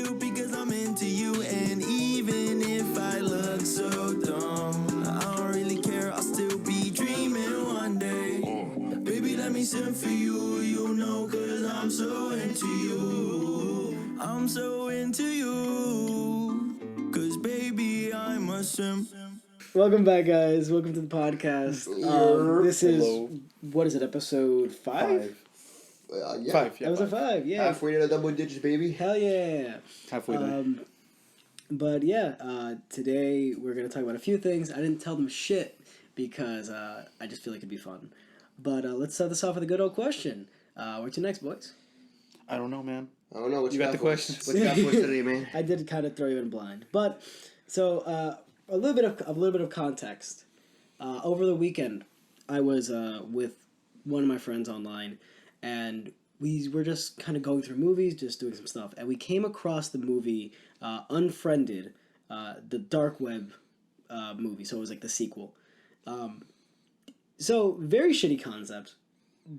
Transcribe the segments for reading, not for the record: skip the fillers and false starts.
you because I'm into you. And even if I look so dumb, I don't really care, I'll still be dreaming one day. Baby, let me simp for you, you know, cause I'm so into you. I'm so into you, cause baby, I'm a simp. Welcome back, guys. Welcome to the podcast. This is, what is it, episode 5? Yeah. 5, yeah. That was a 5, yeah. Halfway to the double digits, baby. Hell yeah. Halfway there. But yeah, today we're going to talk about a few things. I didn't tell them shit because I just feel like it'd be fun. But let's start this off with a good old question. Where to next, boys? I don't know, man. I don't know what You got the questions. What you got for us today, man? I did kind of throw you in blind. But, so, a little bit of context. Over the weekend, I was with one of my friends online, and we were just kind of going through movies, just doing some stuff, and we came across the movie Unfriended, the dark web movie. So it was like the sequel. So very shitty concept,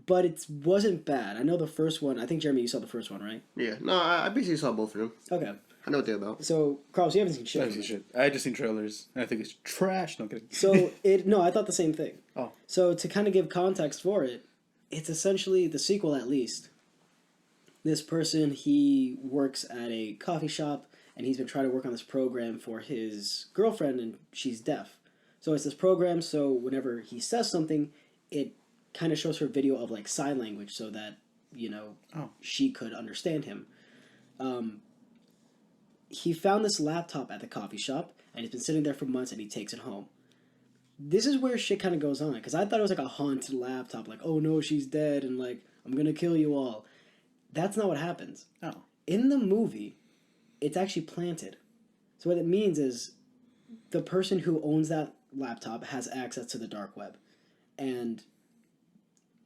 but it wasn't bad. I know the first one. I think Jeremy, you saw the first one, right? Yeah. No, I basically saw both of them. Okay. I know what they're about. So Carlos, you haven't seen shit. I haven't seen shit. I just seen trailers, and I think it's trash. No, I'm kidding. So no, I thought the same thing. Oh. So to kind of give context for it, it's essentially the sequel, at least. This person, he works at a coffee shop, and he's been trying to work on this program for his girlfriend, and she's deaf. So it's this program, so whenever he says something, it kind of shows her video of like sign language so that, you know, she could understand him. He found this laptop at the coffee shop, and he's been sitting there for months, and he takes it home. This is where shit kind of goes on, because I thought it was like a haunted laptop, like, oh no, she's dead, and like, I'm gonna kill you all. That's not what happens. Oh. In the movie, it's actually planted. So what it means is the person who owns that laptop has access to the dark web, and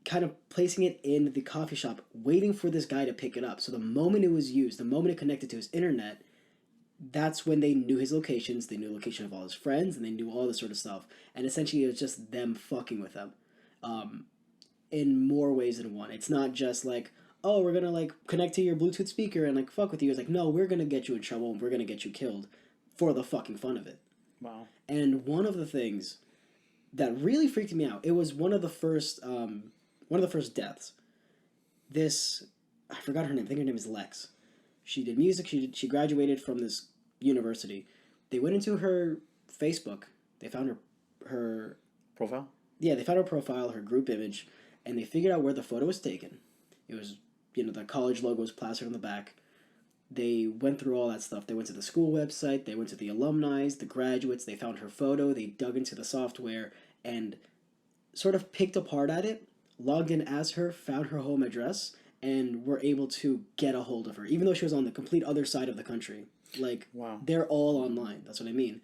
kind of placing it in the coffee shop, waiting for this guy to pick it up. So the moment it was used, the moment it connected to his internet, that's when they knew his locations, they knew the location of all his friends, and they knew all this sort of stuff. And essentially it was just them fucking with them. In more ways than one. It's not just like, oh, we're gonna like connect to your Bluetooth speaker and like fuck with you. It's like, no, we're gonna get you in trouble and we're gonna get you killed for the fucking fun of it. Wow. And one of the things that really freaked me out, it was one of the first deaths. This, I forgot her name. I think her name is Lex. She did music. She graduated from this university. They went into her Facebook. They found her Profile? Yeah, they found her profile, her group image, and they figured out where the photo was taken. It was, you know, the college logo was plastered on the back. They went through all that stuff. They went to the school website. They went to the alumni, the graduates. They found her photo. They dug into the software and sort of picked apart at it, logged in as her, found her home address, and were able to get a hold of her, even though she was on the complete other side of the country. Like, wow. They're all online. That's what I mean.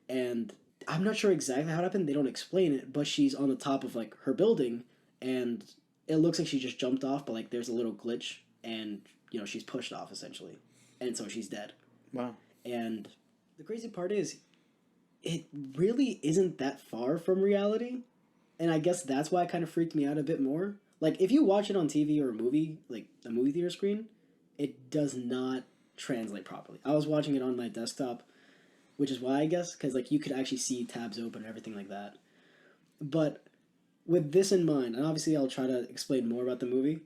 And I'm not sure exactly how it happened. They don't explain it, but she's on the top of, like, her building, and it looks like she just jumped off, but, like, there's a little glitch, and, you know, she's pushed off, essentially. And so she's dead. Wow. And the crazy part is, it really isn't that far from reality, and I guess that's why it kind of freaked me out a bit more. Like, if you watch it on TV or a movie, like a movie theater screen, it does not translate properly. I was watching it on my desktop, which is why, I guess, because, like, you could actually see tabs open and everything like that. But with this in mind, and obviously I'll try to explain more about the movie,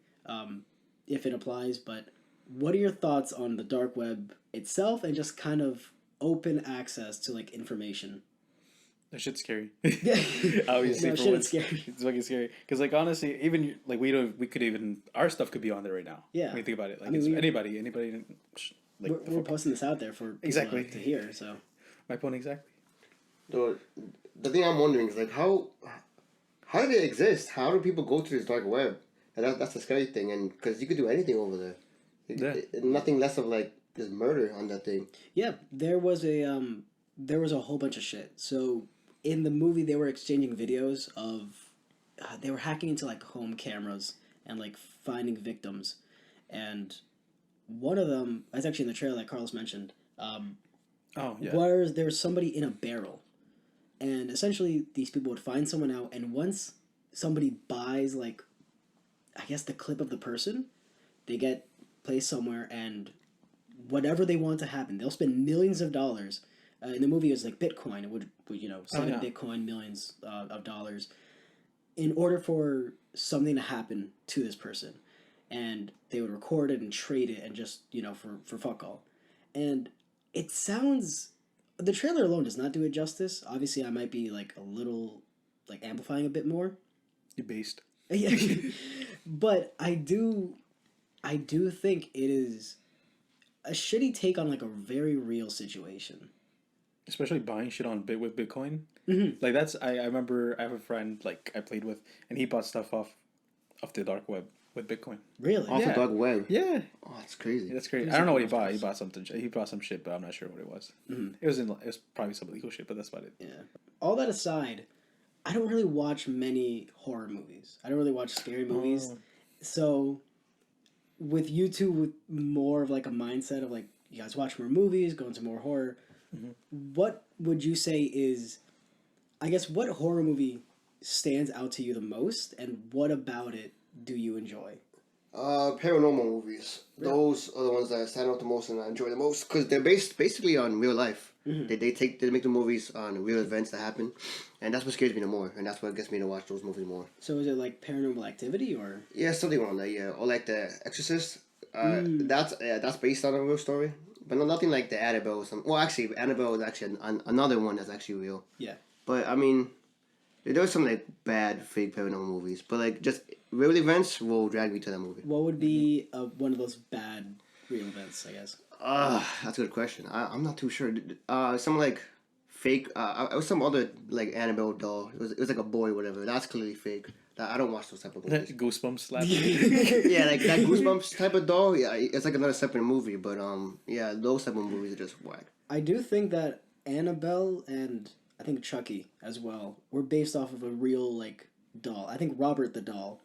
if it applies, but what are your thoughts on the dark web itself and just kind of open access to, like, information? That shit's scary. Obviously, no, shit, it's scary. It's fucking scary. Because, like, honestly, even, like, we could even, our stuff could be on there right now. Yeah. When you think about it. Like, I mean, anybody, like, we're posting this out there for people to hear, so. My point exactly. The thing I'm wondering is, like, how do they exist? How do people go to this dark web? And that's the scary thing, and because you could do anything over there. Nothing less of, like, just murder on that thing. Yeah, there was a whole bunch of shit. So in the movie, they were exchanging videos of, they were hacking into, like, home cameras and, like, finding victims. And one of them, that's actually in the trailer that Carlos mentioned, there was somebody in a barrel. And essentially, these people would find someone out, and once somebody buys, like, I guess the clip of the person, they get placed somewhere, and whatever they want to happen. They'll spend millions of dollars. In the movie, it was like Bitcoin. It would 7 Bitcoin, millions of dollars, in order for something to happen to this person. And they would record it and trade it and just, for fuck all. And it sounds... The trailer alone does not do it justice. Obviously, I might be, like, a little, like, amplifying a bit more. You're based. Yeah. But I do think it is a shitty take on, like, a very real situation. Especially buying shit on with Bitcoin. Mm-hmm. Like, that's... I remember I have a friend, like, I played with, and he bought stuff off the dark web with Bitcoin. Really? Off the dark web. Yeah. Oh, that's crazy. That's crazy. I don't know what he bought. He bought something. He bought some shit, but I'm not sure what it was. Mm-hmm. It was probably some illegal shit, but that's about it. Yeah. All that aside, I don't really watch many horror movies. I don't really watch scary movies. Oh. So, with you two, with more of like a mindset of like, you guys watch more movies, go into more horror, what would you say is, I guess, what horror movie stands out to you the most, and what about it do you enjoy? Paranormal movies. Really? Those are the ones that stand out the most and I enjoy the most because they're basically on real life. Mm-hmm. They make the movies on real events that happen, and that's what scares me the more, and that's what gets me to watch those movies more. So is it like Paranormal Activity or? Yeah, something around that. Yeah, or like The Exorcist. That's based on a real story, but nothing like the Annabelle. Well, actually, Annabelle is actually another one that's actually real. Yeah. But I mean, there are some like bad fake paranormal movies, but like just real events will drag me to that movie. What would be one of those bad real events, I guess? That's a good question. I'm not too sure. Some like fake. It was some other like Annabelle doll. It was like a boy, or whatever. That's clearly fake. I don't watch those type of movies. Goosebumps slap. Yeah, like that Goosebumps type of doll. Yeah, it's like another separate movie. But yeah, those type of movies are just whack. I do think that Annabelle and I think Chucky as well were based off of a real like doll. I think Robert the doll.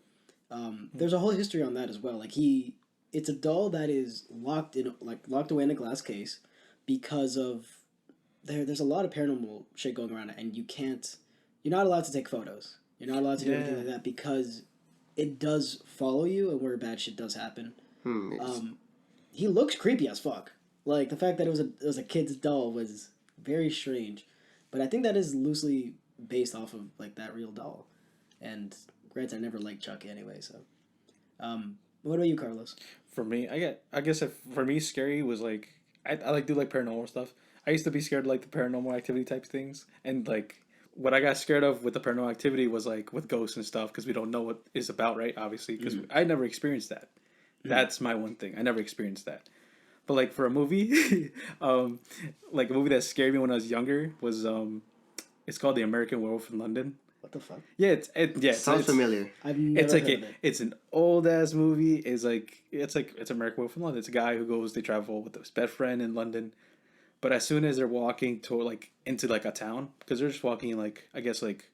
There's a whole history on that as well. Like it's a doll that is locked away in a glass case because of there's a lot of paranormal shit going around, and you're not allowed to take photos. You're not allowed to do anything like that because it does follow you, and where bad shit does happen. He looks creepy as fuck. Like the fact that it was a kid's doll was very strange, but I think that is loosely based off of like that real doll. And granted, I never liked Chucky anyway. So, what about you, Carlos? For me, I guess for me, scary was like I do like paranormal stuff. I used to be scared of, like the Paranormal Activity type things, and like what I got scared of with the Paranormal Activity was like with ghosts and stuff because we don't know what it's about, right? Obviously, because I never experienced that. That's my one thing. I never experienced that. But like for a movie, like a movie that scared me when I was younger was it's called The American Werewolf in London. What the fuck? Yeah, Sounds familiar. I've never heard of it. It's an old ass movie. It's American Werewolf in London. It's a guy who they travel with his best friend in London. But as soon as they're walking into like a town, because they're just walking in like I guess like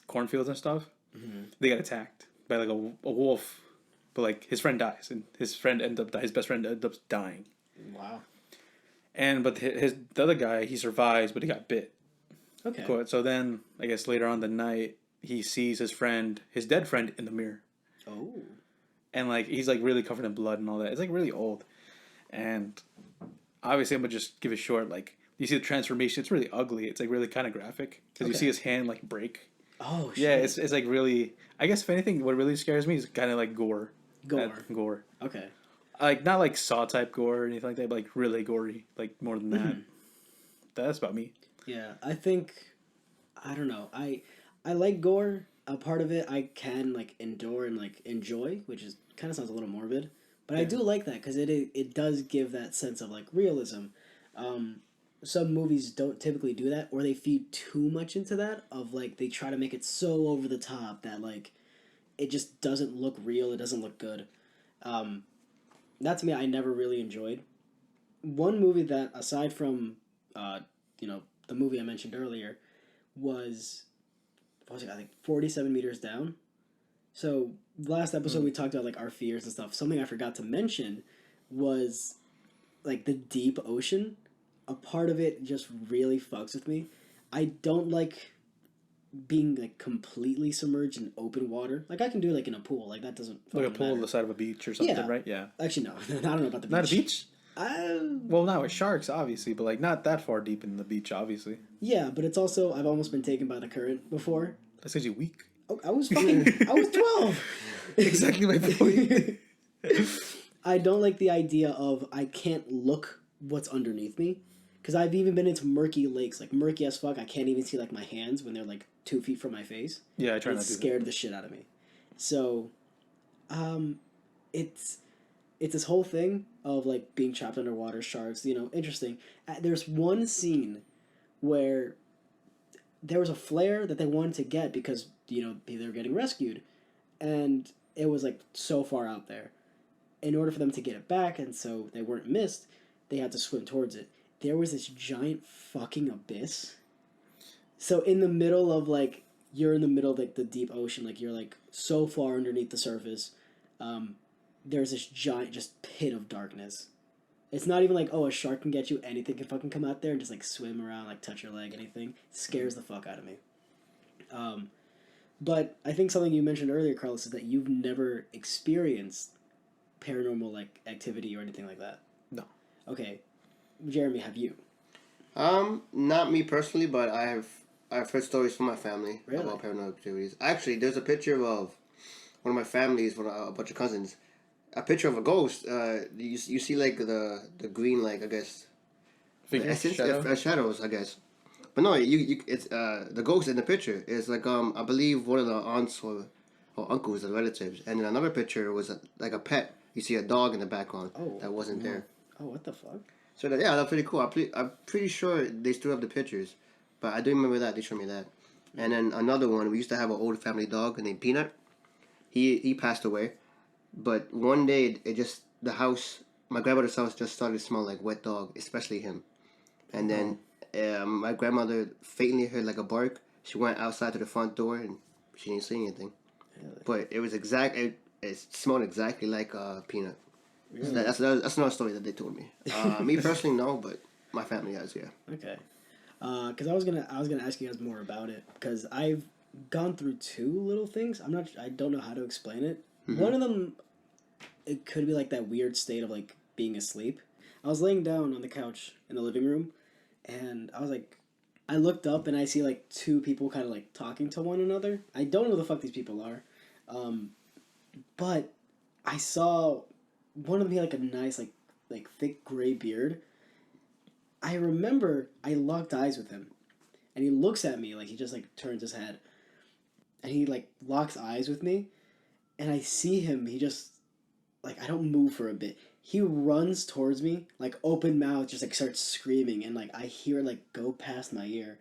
cornfields and stuff, they get attacked by like a wolf. But like his friend dies, and his best friend ends up dying. Wow. But the other guy, he survives, but he got bit. Okay. Cool. So then I guess later on the night he sees his dead friend in the mirror. Oh. And like he's like really covered in blood and all that. It's like really old. And obviously I'm gonna just give it short. Like you see the transformation. It's really ugly. It's like really kind of graphic because you see his hand like break. Oh shit. Yeah, it's like really. I guess if anything, what really scares me is kind of like gore. Gore. Okay. Like not like Saw type gore or anything like that, but like really gory, like more than that. That's about me. Yeah, I think I don't know. I like gore. A part of it I can like endure and like enjoy, which is kind of sounds a little morbid, but I do like that because it does give that sense of like realism. Some movies don't typically do that, or they feed too much into that of like they try to make it so over the top that like it just doesn't look real. It doesn't look good. That to me I never really enjoyed. One movie that aside from the movie I mentioned earlier was what was it? I think 47 Meters Down. So last episode we talked about like our fears and stuff. Something I forgot to mention was like the deep ocean. A part of it just really fucks with me. I don't like being like completely submerged in open water. Like I can do like in a pool. Like that doesn't Like a pool matter. on the side of a beach or something, right? Yeah. Actually, no. I don't know about the beach. Not a beach? Well, not with sharks, obviously, but like not that far deep in the beach, obviously. Yeah, but it's also I've almost been taken by the current before. That's because you're weak. Oh, I was 12. Exactly my point. I don't like the idea of I can't look what's underneath me. Because I've even been into murky lakes, like murky as fuck. I can't even see like my hands when they're like 2 feet from my face. Yeah, I try not It to. scared the shit out of me. So, it's this whole thing of like being trapped underwater, sharks. Interesting. There's one scene where there was a flare that they wanted to get because they were getting rescued, and it was like so far out there. In order for them to get it back, and so they weren't missed, they had to swim towards it. There was this giant fucking abyss. So in the middle of like you're in the middle of like the deep ocean, like you're like so far underneath the surface. There's this giant just pit of darkness. It's not even like, oh, a shark can get you. Anything can fucking come out there and just like swim around, like touch your leg, anything. It scares the fuck out of me. But I think something you mentioned earlier, Carlos, is that you've never experienced paranormal like activity or anything like that. No. Okay, Jeremy, have you? Not me personally, but I've heard stories from my family Really? about paranormal activities. Actually, there's a picture of one of my families, a bunch of cousins. A picture of a ghost. You see like the green, like I guess Figures, shadow? shadows, I guess. But no, it's the ghost in the picture is like I believe one of the aunts or uncles or relatives, and then another picture was like a pet. You see a dog in the background that wasn't there. Oh, what the fuck? So that's pretty cool. I'm pretty sure they still have the pictures, but I do remember that they showed me that. And then another one, we used to have an old family dog named Peanut. He passed away, but one day the house, my grandmother's house, just started to smell like wet dog, especially him. And then my grandmother faintly heard like a bark. She went outside to the front door and she didn't see anything. Really? But it was it smelled exactly like Peanut. Really? So that's another story that they told me. Me personally, no, but my family has, yeah. Okay. Because I was gonna ask you guys more about it because I've gone through two little things. I don't know how to explain it. Mm-hmm. One of them, it could be like that weird state of like being asleep. I was laying down on the couch in the living room, and I was like, I looked up and I see like two people kind of like talking to one another. I don't know who the fuck these people are, but I saw one of them had like a nice like thick gray beard. I remember I locked eyes with him, and he looks at me like he just like turns his head, and he like locks eyes with me, and I see him. He just like I don't move for a bit. He runs towards me like open mouth, just like starts screaming, and like I hear it like go past my ear.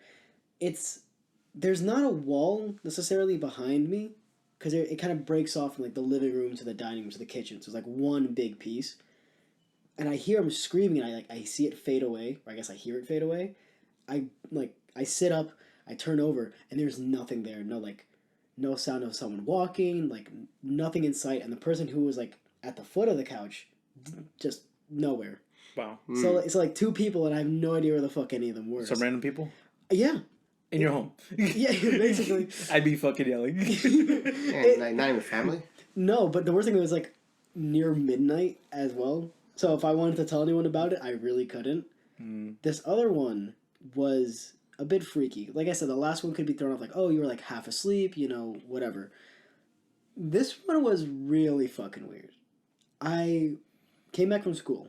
There's not a wall necessarily behind me, because it kind of breaks off from like the living room to the dining room to the kitchen, so it's like one big piece. And I hear him screaming, and I see it fade away, or I guess I hear it fade away. I sit up, I turn over, and there's nothing there. No sound of someone walking, like nothing in sight. And the person who was like at the foot of the couch, just nowhere. Wow. So it's like two people, and I have no idea where the fuck any of them were. Some random people? Yeah. In your home? Yeah, basically. I'd be fucking yelling. Like not even family? No, but the worst thing was like near midnight as well. So if I wanted to tell anyone about it, I really couldn't. This other one was a bit freaky. Like I said, the last one could be thrown off like, oh, you were like half asleep, whatever. This one was really fucking weird. I came back from school.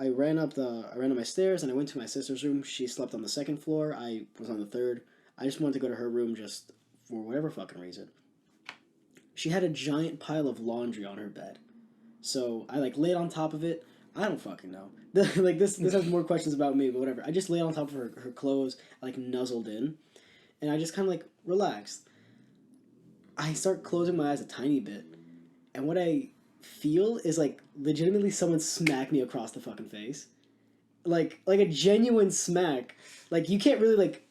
I ran up my stairs and I went to my sister's room. She slept on the second floor. I was on the third. I just wanted to go to her room just for whatever fucking reason. She had a giant pile of laundry on her bed. So I like laid on top of it. I don't fucking know. Like this has more questions about me, but whatever. I just laid on top of her clothes, like nuzzled in, and I just kind of like relaxed. I start closing my eyes a tiny bit, and what I feel is like legitimately someone smacked me across the fucking face, like a genuine smack. Like you can't really like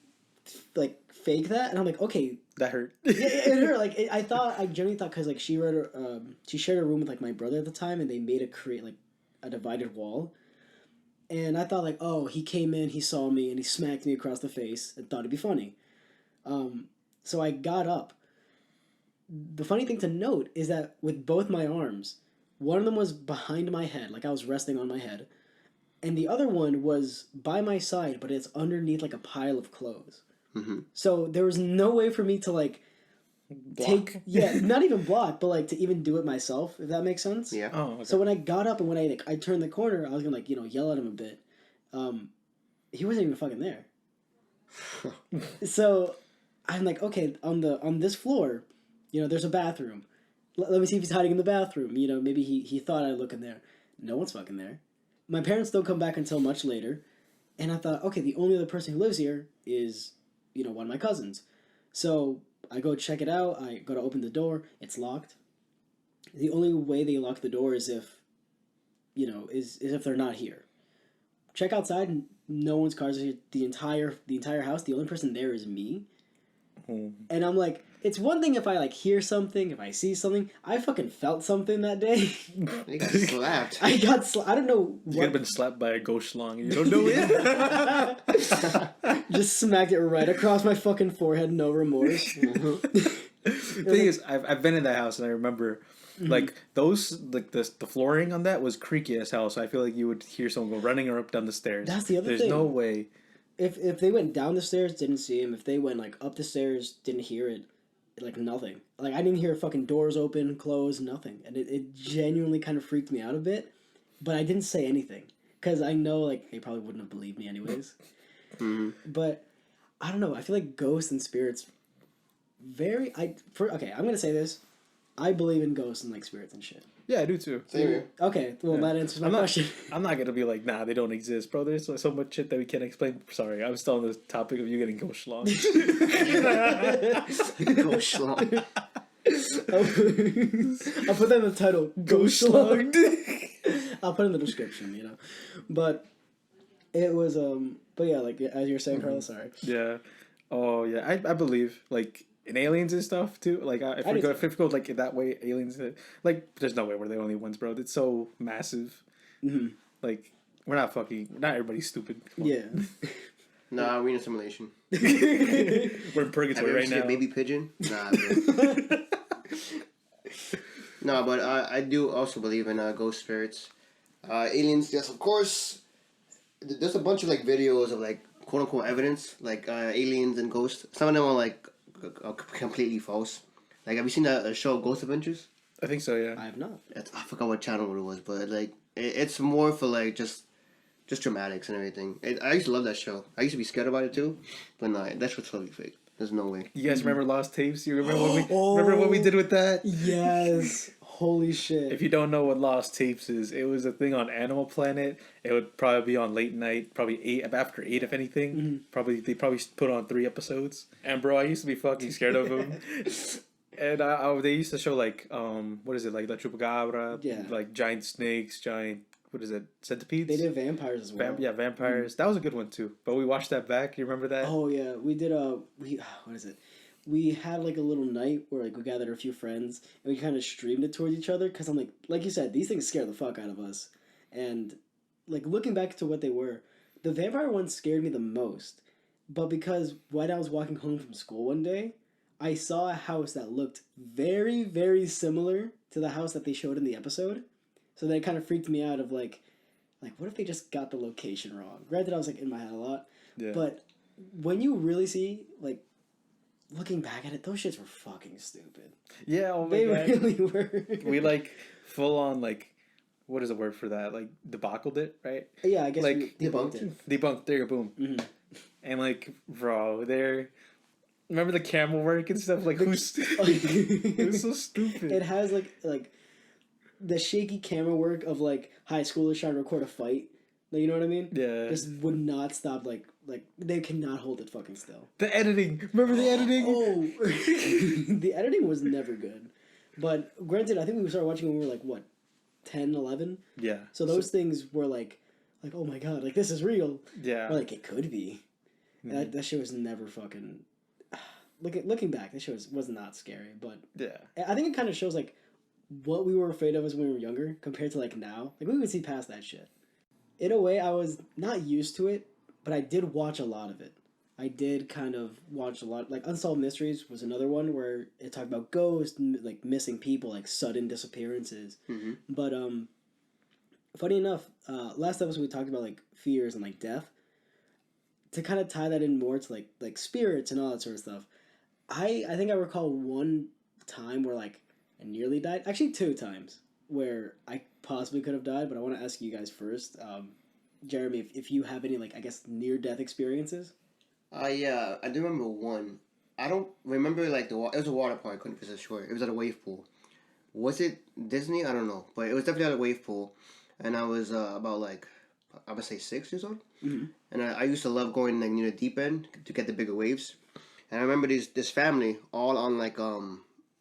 fake that, and I'm like, okay. That hurt. Yeah, it hurt. Like I genuinely thought because like she shared a room with like my brother at the time, and they made create like a divided wall, and I thought like, oh, he came in, he saw me, and he smacked me across the face, and thought it'd be funny. So I got up. The funny thing to note is that with both my arms, One of them was behind my head, like I was resting on my head. And the other one was by my side, but it's underneath like a pile of clothes. Mm-hmm. So there was no way for me to like Block. not even block, but like to even do it myself, if that makes sense. Yeah. Oh, okay. So when I got up and when I turned the corner, I was gonna like, yell at him a bit. He wasn't even fucking there. So I'm like, okay, on this floor, there's a bathroom. Let me see if he's hiding in the bathroom. Maybe he thought I'd look in there. No one's fucking there. My parents don't come back until much later, and I thought, okay, the only other person who lives here is, one of my cousins. So I go check it out. I go to open the door. It's locked. The only way they lock the door is if, is if they're not here. Check outside, and no one's cars are here. The entire house. The only person there is me. And I'm like, it's one thing if I like hear something, if I see something. I fucking felt something that day. You got slapped. I don't know You could have been slapped by a ghost Shlong and you don't know it. Just smacked it right across my fucking forehead, no remorse. The thing is, I've been in that house and I remember, like those, like the flooring on that was creaky as hell. So I feel like you would hear someone go running or up down the stairs. That's the other There's thing. no way. If they went down the stairs, didn't see him. If they went like up the stairs, didn't hear it. Like nothing. Like I didn't hear fucking doors open, close, nothing. And it genuinely kind of freaked me out a bit. But I didn't say anything. Because I know like they probably wouldn't have believed me anyways. But I don't know. I feel like ghosts and spirits I'm gonna say this. I believe in ghosts and like spirits and shit. Yeah, I do too. Same here. Okay, well that answers my question. I'm not gonna be like, nah, they don't exist, bro. There's so much shit that we can't explain. Sorry, I'm still on the topic of you getting ghost Shlong. Ghost Shlong. I'll put that in the title. Ghost Shlong. I'll put it in the description, But it was but yeah, like as you were saying, Carlos, sorry. Yeah. Oh yeah, I believe like in aliens and stuff too. Like if we go like that way, aliens like there's no way we're the only ones, bro. It's so massive. Like not everybody's stupid. Come on. Yeah. Nah, we're in a simulation. We're in purgatory Have you ever right seen now. a baby pigeon? Nah. Bro. No, but I do also believe in ghost spirits. Aliens, yes, of course. There's a bunch of like videos of like quote unquote evidence, like aliens and ghosts. Some of them are like completely false. Like, have you seen that show Ghost Adventures? I think so. Yeah. I have not. I forgot what channel it was, but like it's more for like just dramatics and everything. I used to love that show. I used to be scared about it too, but no, that shit's totally fake. There's no way. You guys remember Lost Tapes? You remember remember what we did with that? Yes. Holy shit. If you don't know what Lost Tapes is, it was a thing on Animal Planet. It would probably be on late night, probably after 8 if anything. They probably put on 3 episodes. And bro, I used to be fucking scared of them. And they used to show like what is it, like La Chupacabra, like giant snakes, centipedes. They did vampires as well. Vampires. That was a good one too. But we watched that back. You remember that? Oh yeah, we did what is it? We had like a little night where like we gathered a few friends and we kind of streamed it towards each other because I'm like you said, these things scare the fuck out of us. And like looking back to what they were, the vampire one scared me the most. But because when I was walking home from school one day, I saw a house that looked very, very similar to the house that they showed in the episode. So that kind of freaked me out of like what if they just got the location wrong? Granted, I was like in my head a lot. Yeah. But when you really see like looking back at it, those shits were fucking stupid. Yeah, oh my They god. really were. We like full on like, what is the word for that? Like debacled it, right? Yeah, I guess Like, we debunked it. Debunked. There you go, boom. And like, bro, remember the camera work and stuff? Like, who's? It was so stupid. It has like the shaky camera work of like high schoolers trying to record a fight. Like, you know what I mean? Yeah. Just would not stop. Like they cannot hold it fucking still. The editing. Remember the editing? Oh, the editing was never good. But granted, I think we started watching when we were like what, 10, 11? Yeah. So those things were like oh my god, like this is real. Yeah. Or like it could be. That shit was never fucking. Looking back, that shit was not scary, but Yeah. I think it kind of shows like what we were afraid of as when we were younger compared to like now. Like we would see past that shit. In a way, I was not used to it, but I did watch a lot of it. I did kind of watch a lot. Like Unsolved Mysteries was another one where it talked about ghosts, like missing people, like sudden disappearances. Mm-hmm. But funny enough, last episode we talked about like fears and like death. To kind of tie that in more to like spirits and all that sort of stuff. I think I recall one time where like I nearly died. Actually, two times where I possibly could have died. But I want to ask you guys first, Jeremy, if you have any like I guess near death experiences. Yeah, I do remember one. I don't remember like it was a water park. 100% sure. It was at a wave pool. Was it Disney? I don't know, but it was definitely at a wave pool, and I was about like I would say 6 years old, and I used to love going like near the deep end to get the bigger waves. And I remember this family all on like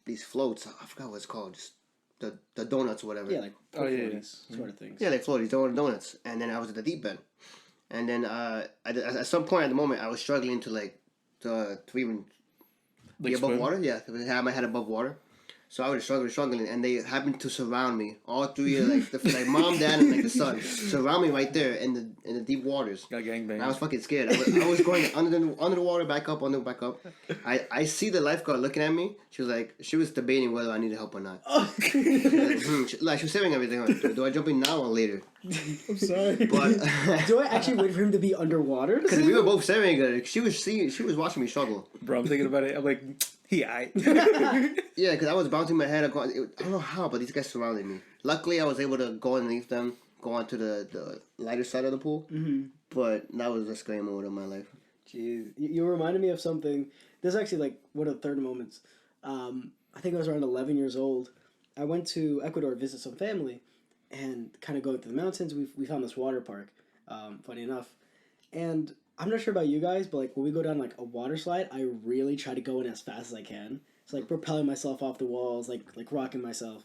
these floats. I forgot what it's called. Just the donuts or whatever. Yeah, like sort of things. Yeah, like floaties, donuts. And then I was at the deep end. And then at some point at the moment, I was struggling to even be above water. Yeah, to have my head above water. So I was struggling, and they happened to surround me. All three, like mom, dad, and like the son, surround me right there in the deep waters. Got gangbanged. I was fucking scared. I was going under the water, back up. I see the lifeguard looking at me. She was debating whether I needed help or not. She was saying everything. Like, do I jump in now or later? I'm sorry. But do I actually wait for him to be underwater? Because we were both staring at it. She was watching me struggle. Bro, I'm thinking about it. I'm like, yeah, because I was bouncing my head. I don't know how, but these guys surrounded me. Luckily, I was able to go underneath them, go onto the lighter side of the pool. Mm-hmm. But that was a scary moment of my life. Jeez, you reminded me of something. This is actually like one of the third moments. I think I was around 11 years old. I went to Ecuador to visit some family, and kind of going through the mountains. We found this water park. Funny enough, and I'm not sure about you guys, but like when we go down like a water slide, I really try to go in as fast as I can. It's like propelling myself off the walls, like rocking myself.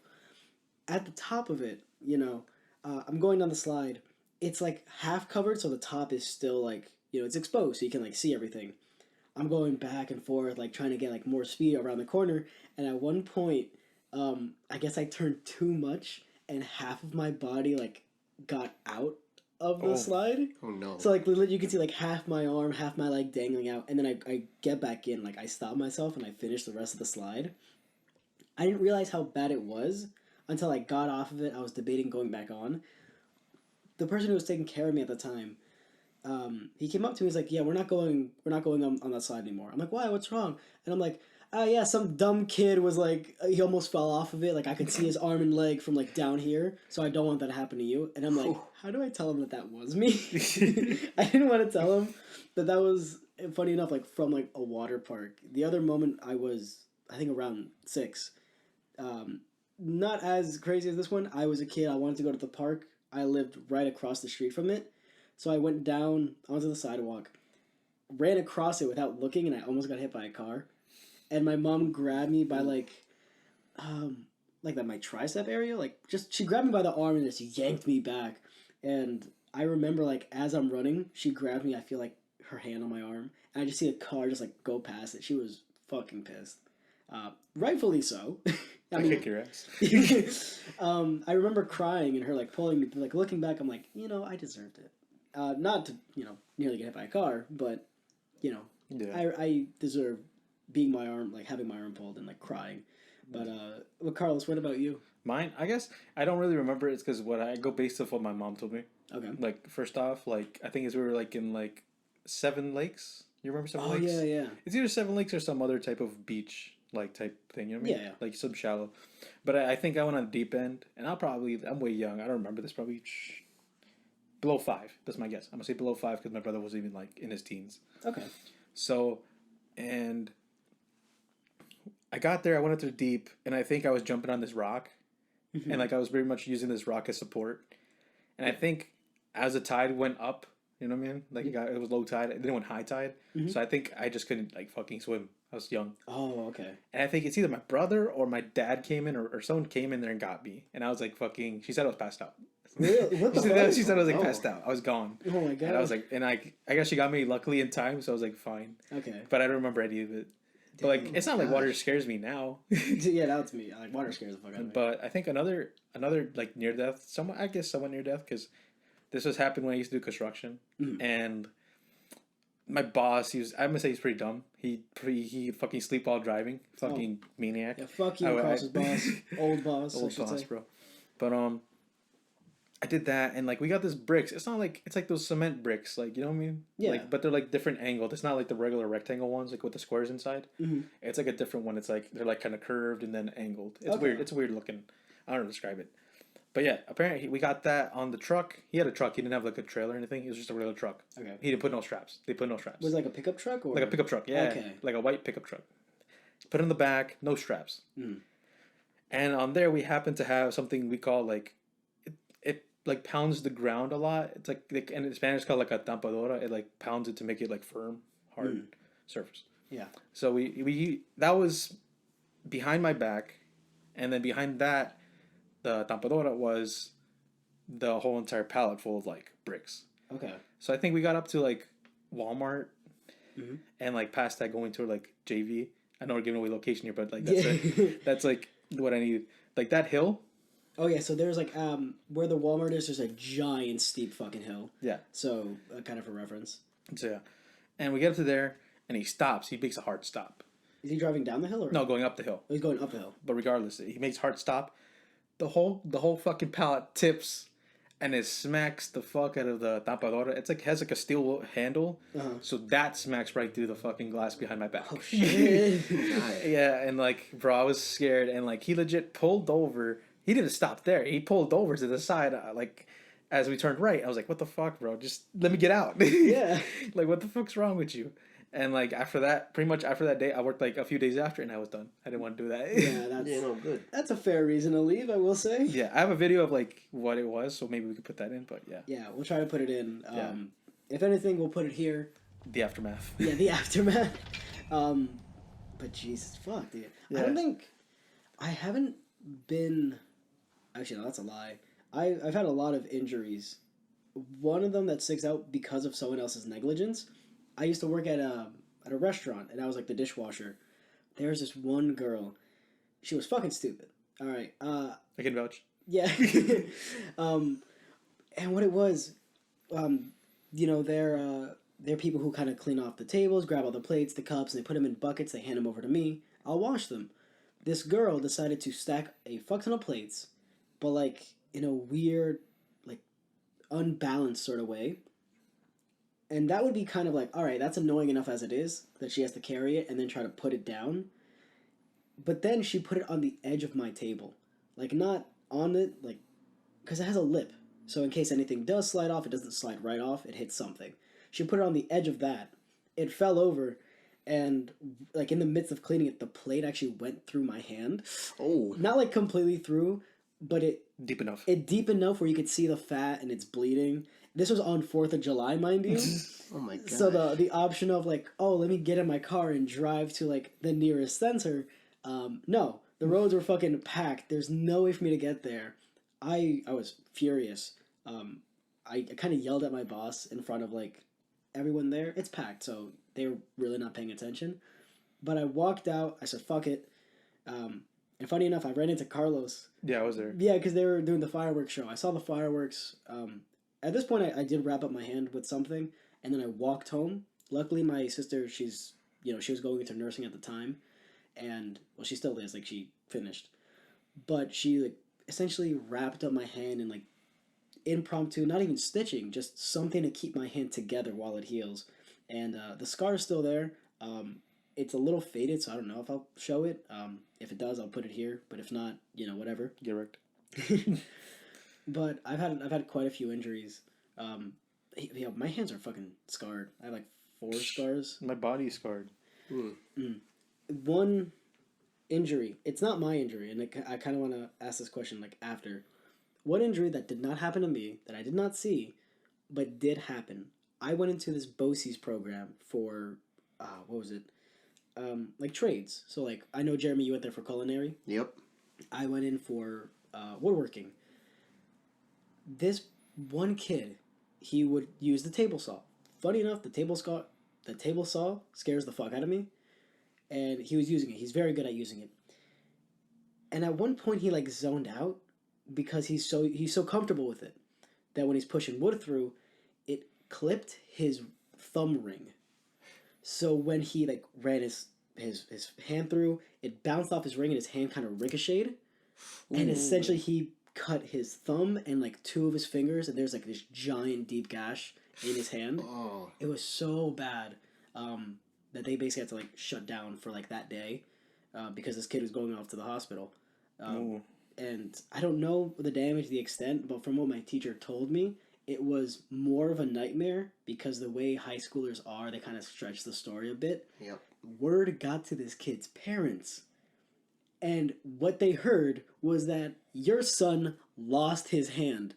At the top of it, I'm going down the slide. It's like half covered, so the top is still like it's exposed, so you can like see everything. I'm going back and forth, like trying to get like more speed around the corner, and at one point, I guess I turned too much, and half of my body like got out of the slide. Oh no. So like literally you can see like half my arm, half my leg dangling out, and then I get back in, like I stop myself and I finish the rest of the slide. I didn't realize how bad it was until I got off of it. I was debating going back on. The person who was taking care of me at the time, he came up to me, he's like, yeah, we're not going on that slide anymore. I'm like, why? What's wrong? And I'm like, yeah, some dumb kid was like, he almost fell off of it. Like I could see his arm and leg from like down here. So I don't want that to happen to you. And I'm like, how do I tell him that was me? I didn't want to tell him, but that was funny enough, like from like a water park. The other moment I was, I think around 6, not as crazy as this one. I was a kid. I wanted to go to the park. I lived right across the street from it. So I went down onto the sidewalk, ran across it without looking, and I almost got hit by a car. And my mom grabbed me by like that my tricep area, like just she grabbed me by the arm and just yanked me back. And I remember like as I'm running, she grabbed me. I feel like her hand on my arm, and I just see a car just like go past it. She was fucking pissed, rightfully so. I kick your ass. I remember crying and her like pulling me. Like looking back, I'm like, I deserved it. Not to nearly get hit by a car, but yeah. I deserve being my arm, like having my arm pulled and like crying. But Carlos, what about you? Mine, I guess I don't really remember. It's because I go based off what my mom told me. Okay. Like first off, like I think we were like in like 7 Lakes. You remember 7 Lakes? Oh yeah. It's either 7 Lakes or some other type of beach like type thing. You know what I mean? Yeah. Like some shallow. But I think I went on the deep end, and I'm way young. I don't remember this. Probably below 5. That's my guess. I'm gonna say below 5 because my brother was even like in his teens. Okay. So, and I got there, I went into the deep, and I think I was jumping on this rock. Mm-hmm. And like I was very much using this rock as support. And I think as the tide went up, you know what I mean? Like it was low tide, it didn't went high tide. Mm-hmm. So I think I just couldn't like fucking swim. I was young. Oh, okay. And I think it's either my brother or my dad came in or someone came in there and got me. And I was like fucking, she said I was passed out. Really? What the fuck? She said I was like passed out. I was gone. Oh my god. And I was like, I guess she got me luckily in time, so I was like fine. Okay. But I don't remember any of it. But like, it's not like water scares me now. Yeah, that's me. Like water scares the fuck out of me. But I think another like near death, somewhat near death, because this was happened when I used to do construction, and my boss, I'm gonna say he's pretty dumb. He fucking sleep while driving. Fucking maniac. Yeah, fuck you, Carlos's boss. Old boss, I Old should boss, say. bro. But I did that, and like we got this bricks. It's not like it's like those cement bricks, like you know what I mean? Yeah. Like, but they're like different angled. It's not like the regular rectangle ones, like with the squares inside. Mm-hmm. It's like a different one. It's like they're like kind of curved and then angled. It's Okay. weird. It's weird looking. I don't know how to describe it. But yeah, apparently we got that on the truck. He had a truck. He didn't have like a trailer or anything. It was just a regular truck. Okay. He didn't put no straps. They put no straps. Was it like a pickup truck or Like a pickup truck, yeah. Okay. Like a white pickup truck. Put it in the back, no straps. Mm. And on there we happen to have something we call like it like pounds the ground a lot. It's like and in Spanish it's called like a tampadora. It like pounds it to make it like firm, hard surface. Yeah. So we that was behind my back, and then behind that, the tampadora was the whole entire pallet full of like bricks. Okay. So I think we got up to like Walmart, and like past that going to like JV. I know we're giving away location here, but like that's it. That's like what I needed. Like that hill. Oh yeah, so there's like where the Walmart is. There's a giant steep fucking hill. Yeah. So kind of for reference. So yeah, and we get up to there, and he stops. He makes a hard stop. Is he driving down the hill or No, going up the hill. Oh, he's going up the hill. But regardless, he makes hard stop. The whole fucking pallet tips, and it smacks the fuck out of the tampadora. It's like has like a steel handle, so that smacks right through the fucking glass behind my back. Oh shit! Yeah, and like, bro, I was scared, and like he legit pulled over. He didn't stop there. He pulled over to the side, like as we turned right. I was like, "What the fuck, bro? Just let me get out." Yeah. Like, what the fuck's wrong with you? And like after that, pretty much after that day, I worked like a few days after, and I was done. I didn't want to do that. Yeah, that's Yeah, no, good. that's a fair reason to leave, I will say. Yeah, I have a video of like what it was, so maybe we could put that in. But yeah, Yeah, we'll try to put it in. Yeah. If anything, we'll put it here. the aftermath. Yeah, the aftermath. But Jesus, fuck, dude. Yeah. I don't think I haven't been. Actually, no, that's a lie. I've had a lot of injuries. One of them that sticks out because of someone else's negligence. I used to work at a restaurant, and I was like the dishwasher. There was this one girl. She was fucking stupid. All right. I can vouch. Yeah. And what it was, you know, they're people who kind of clean off the tables, grab all the plates, the cups, and they put them in buckets. They hand them over to me. I'll wash them. This girl decided to stack a fuck ton of plates, but like in a weird, like unbalanced sort of way. And that would be kind of like, all right, that's annoying enough as it is that she has to carry it and then try to put it down. But then she put it on the edge of my table. Like, not on it, like, because it has a lip. So in case anything does slide off, it doesn't slide right off, it hits something. She put it on the edge of that. It fell over, and, like, in the midst of cleaning it, the plate actually went through my hand. Oh. Not, like, completely through, but Deep enough. deep enough where you could see the fat and it's bleeding. This was on 4th of July, mind you. Oh my god. So the option of like, oh, let me get in my car and drive to like the nearest center. No, the roads were fucking packed. There's no way for me to get there. I was furious. I kind of yelled at my boss in front of like everyone there. It's packed, so they were really not paying attention. But I walked out. I said, fuck it. And funny enough, I ran into Carlos. Yeah, I was there. Yeah, because they were doing the fireworks show. I saw the fireworks. At this point, I did wrap up my hand with something, and then I walked home. Luckily, my sister, she was going into nursing at the time, and, well, she still is, like, she finished. But she, like, essentially wrapped up my hand in, like, impromptu, not even stitching, just something to keep my hand together while it heals. And the scar is still there. It's a little faded, so I don't know if I'll show it. If it does, I'll put it here. But if not, whatever. Get wrecked. But I've had quite a few injuries. My hands are fucking scarred. I have like 4 scars. My body's scarred. One injury. It's not my injury, and I kind of want to ask this question like after. One injury that did not happen to me, that I did not see, but did happen. I went into this BOCES program for, what was it? Like trades. So like, I know Jeremy, you went there for culinary. Yep. I went in for woodworking. This one kid, he would use the table saw. Funny enough, the table saw scares the fuck out of me, and he was using it. He's very good at using it. And at one point, he like zoned out because he's so comfortable with it that when he's pushing wood through, it clipped his thumb ring So when he like ran his hand through, it bounced off his ring and his hand kind of ricocheted, and essentially he cut his thumb and like two of his fingers, and there's like this giant deep gash in his hand. Oh. It was so bad that they basically had to like shut down for like that day because this kid was going off to the hospital. And I don't know the damage, the extent, but from what my teacher told me, it was more of a nightmare because the way high schoolers are, they kind of stretch the story a bit. Yep. Word got to this kid's parents. And what they heard was that your son lost his hand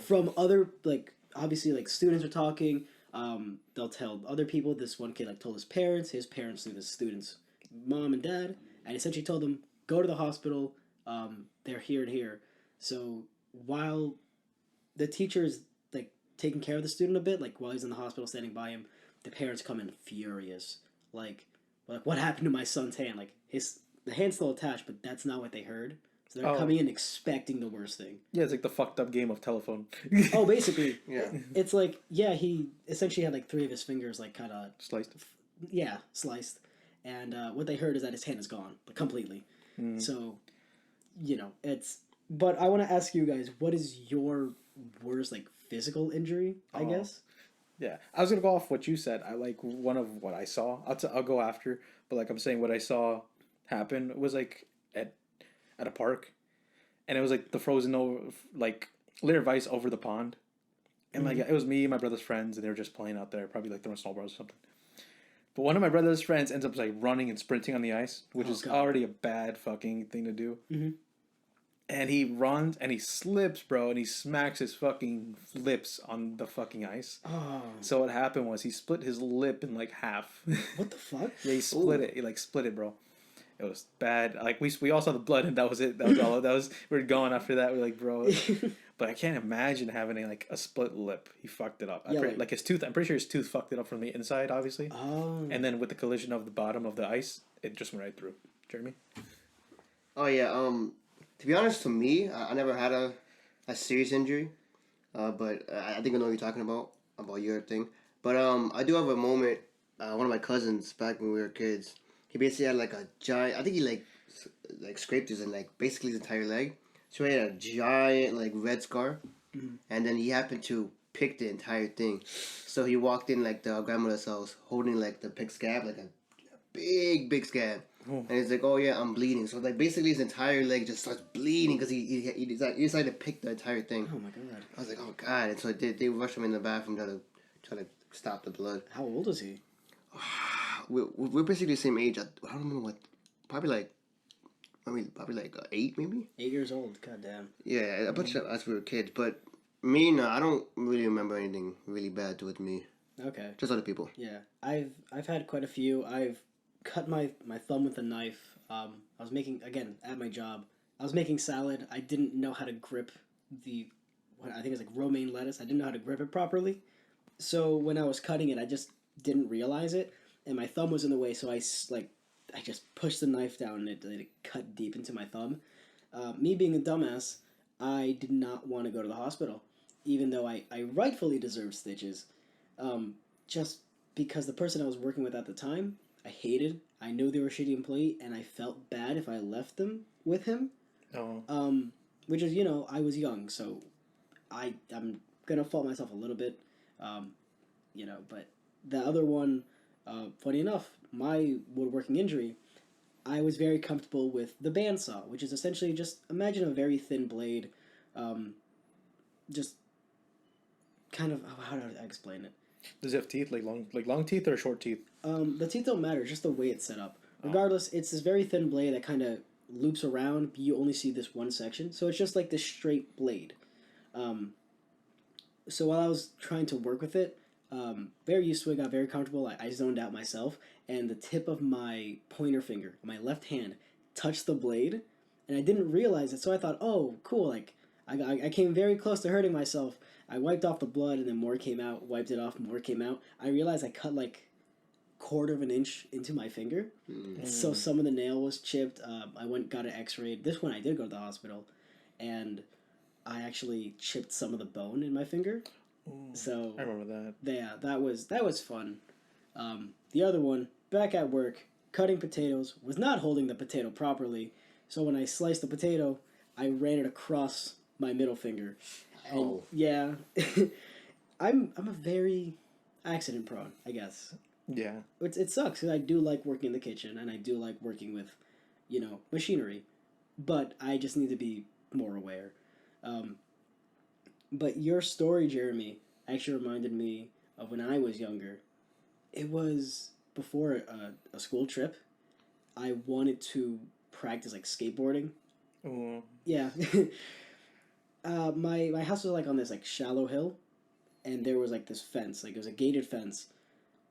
from other, like, obviously, like, students are talking. They'll tell other people. This one kid, like, told his parents knew the student's mom and dad, and essentially told them, go to the hospital. They're here and here. So while the teacher is like taking care of the student a bit, like while he's in the hospital standing by him, the parents come in furious. Like what happened to my son's hand? Like the hand's still attached, but that's not what they heard. So they're coming in expecting the worst thing. Yeah, it's like the fucked up game of telephone. Oh, basically. Yeah. It's like, yeah, he essentially had like 3 of his fingers like kind of Sliced. Yeah, sliced. And what they heard is that his hand is gone, like, completely. So, you know, it's... But I want to ask you guys, what is your worst, like, physical injury, I guess? Yeah, I was gonna go off what you said. I like one of what I saw. I'll go after, but like I'm saying, what I saw happen was like at a park, and it was like the frozen over like layer of ice over the pond, and like it was me and my brother's friends, and they were just playing out there, probably like throwing snowballs or something. But one of my brother's friends ends up like running and sprinting on the ice, which is already a bad fucking thing to do. And he runs and he slips, bro, and he smacks his fucking lips on the fucking ice. Oh. So what happened was he split his lip in like half. What the fuck? Yeah, he split it. He like split it, bro. It was bad. Like we all saw the blood and that was it. That was all. We were gone after that. We're like, bro. But I can't imagine having like a split lip. He fucked it up. Yeah, like his tooth. I'm pretty sure his tooth fucked it up from the inside, obviously. Oh. And then with the collision of the bottom of the ice, it just went right through. Jeremy. Oh yeah. To be honest, to me, I never had a serious injury, but I think I know what you're talking about your thing. But I do have a moment. One of my cousins back when we were kids, he basically had like a giant. I think he like scraped his and like basically his entire leg. So he had a giant like red scar, and then he happened to pick the entire thing. So he walked in like the grandmother's house holding like the pick scab, like a big scab. And he's like, oh yeah, I'm bleeding. So like basically his entire leg just starts bleeding because he decided to pick the entire thing. Oh my god. I was like, oh god. And so they rushed him in the bathroom try to stop the blood. How old is he? We're basically the same age. I don't remember what. Probably like 8 maybe. 8 years old. God damn. Yeah, a bunch of us we were kids. But me, no, I don't really remember anything really bad with me. Okay. Just other people. Yeah, I've had quite a few. I've cut my thumb with a knife. I was making, again, at my job, I was making salad. I didn't know how to grip what I think is like romaine lettuce. I didn't know how to grip it properly. So when I was cutting it, I just didn't realize it, and my thumb was in the way. So I just pushed the knife down, and it cut deep into my thumb. Me being a dumbass, I did not want to go to the hospital, even though I rightfully deserved stitches. Just because the person I was working with at the time, I hated. I knew they were a shitty employee, and I felt bad if I left them with him. Oh. Which is, I was young, so I'm gonna fault myself a little bit. But the other one, funny enough, my woodworking injury, I was very comfortable with the bandsaw, which is essentially just imagine a very thin blade, just kind of how do I explain it? Does it have teeth, like long teeth or short teeth? The teeth don't matter, just the way it's set up. Regardless, it's this very thin blade that kind of loops around, but you only see this one section. So it's just like this straight blade. So while I was trying to work with it, very used to it, got very comfortable. I zoned out myself, and the tip of my pointer finger, my left hand, touched the blade, and I didn't realize it. So I thought, oh, cool, like I came very close to hurting myself. I wiped off the blood, and then more came out. Wiped it off, more came out. I realized I cut like 1/4 inch into my finger, so some of the nail was chipped. I got it x-rayed. This one I did go to the hospital, and I actually chipped some of the bone in my finger. Ooh, so I remember that. Yeah, that was fun. The other one, back at work, cutting potatoes, was not holding the potato properly. So when I sliced the potato, I ran it across my middle finger. And Oh. yeah, I'm a very accident prone, I guess. Yeah. It sucks because I do like working in the kitchen and I do like working with, machinery, but I just need to be more aware. But your story, Jeremy, actually reminded me of when I was younger. It was before a school trip. I wanted to practice like skateboarding. Ooh. Yeah. My house was like on this like shallow hill, and there was like this fence, like it was a gated fence.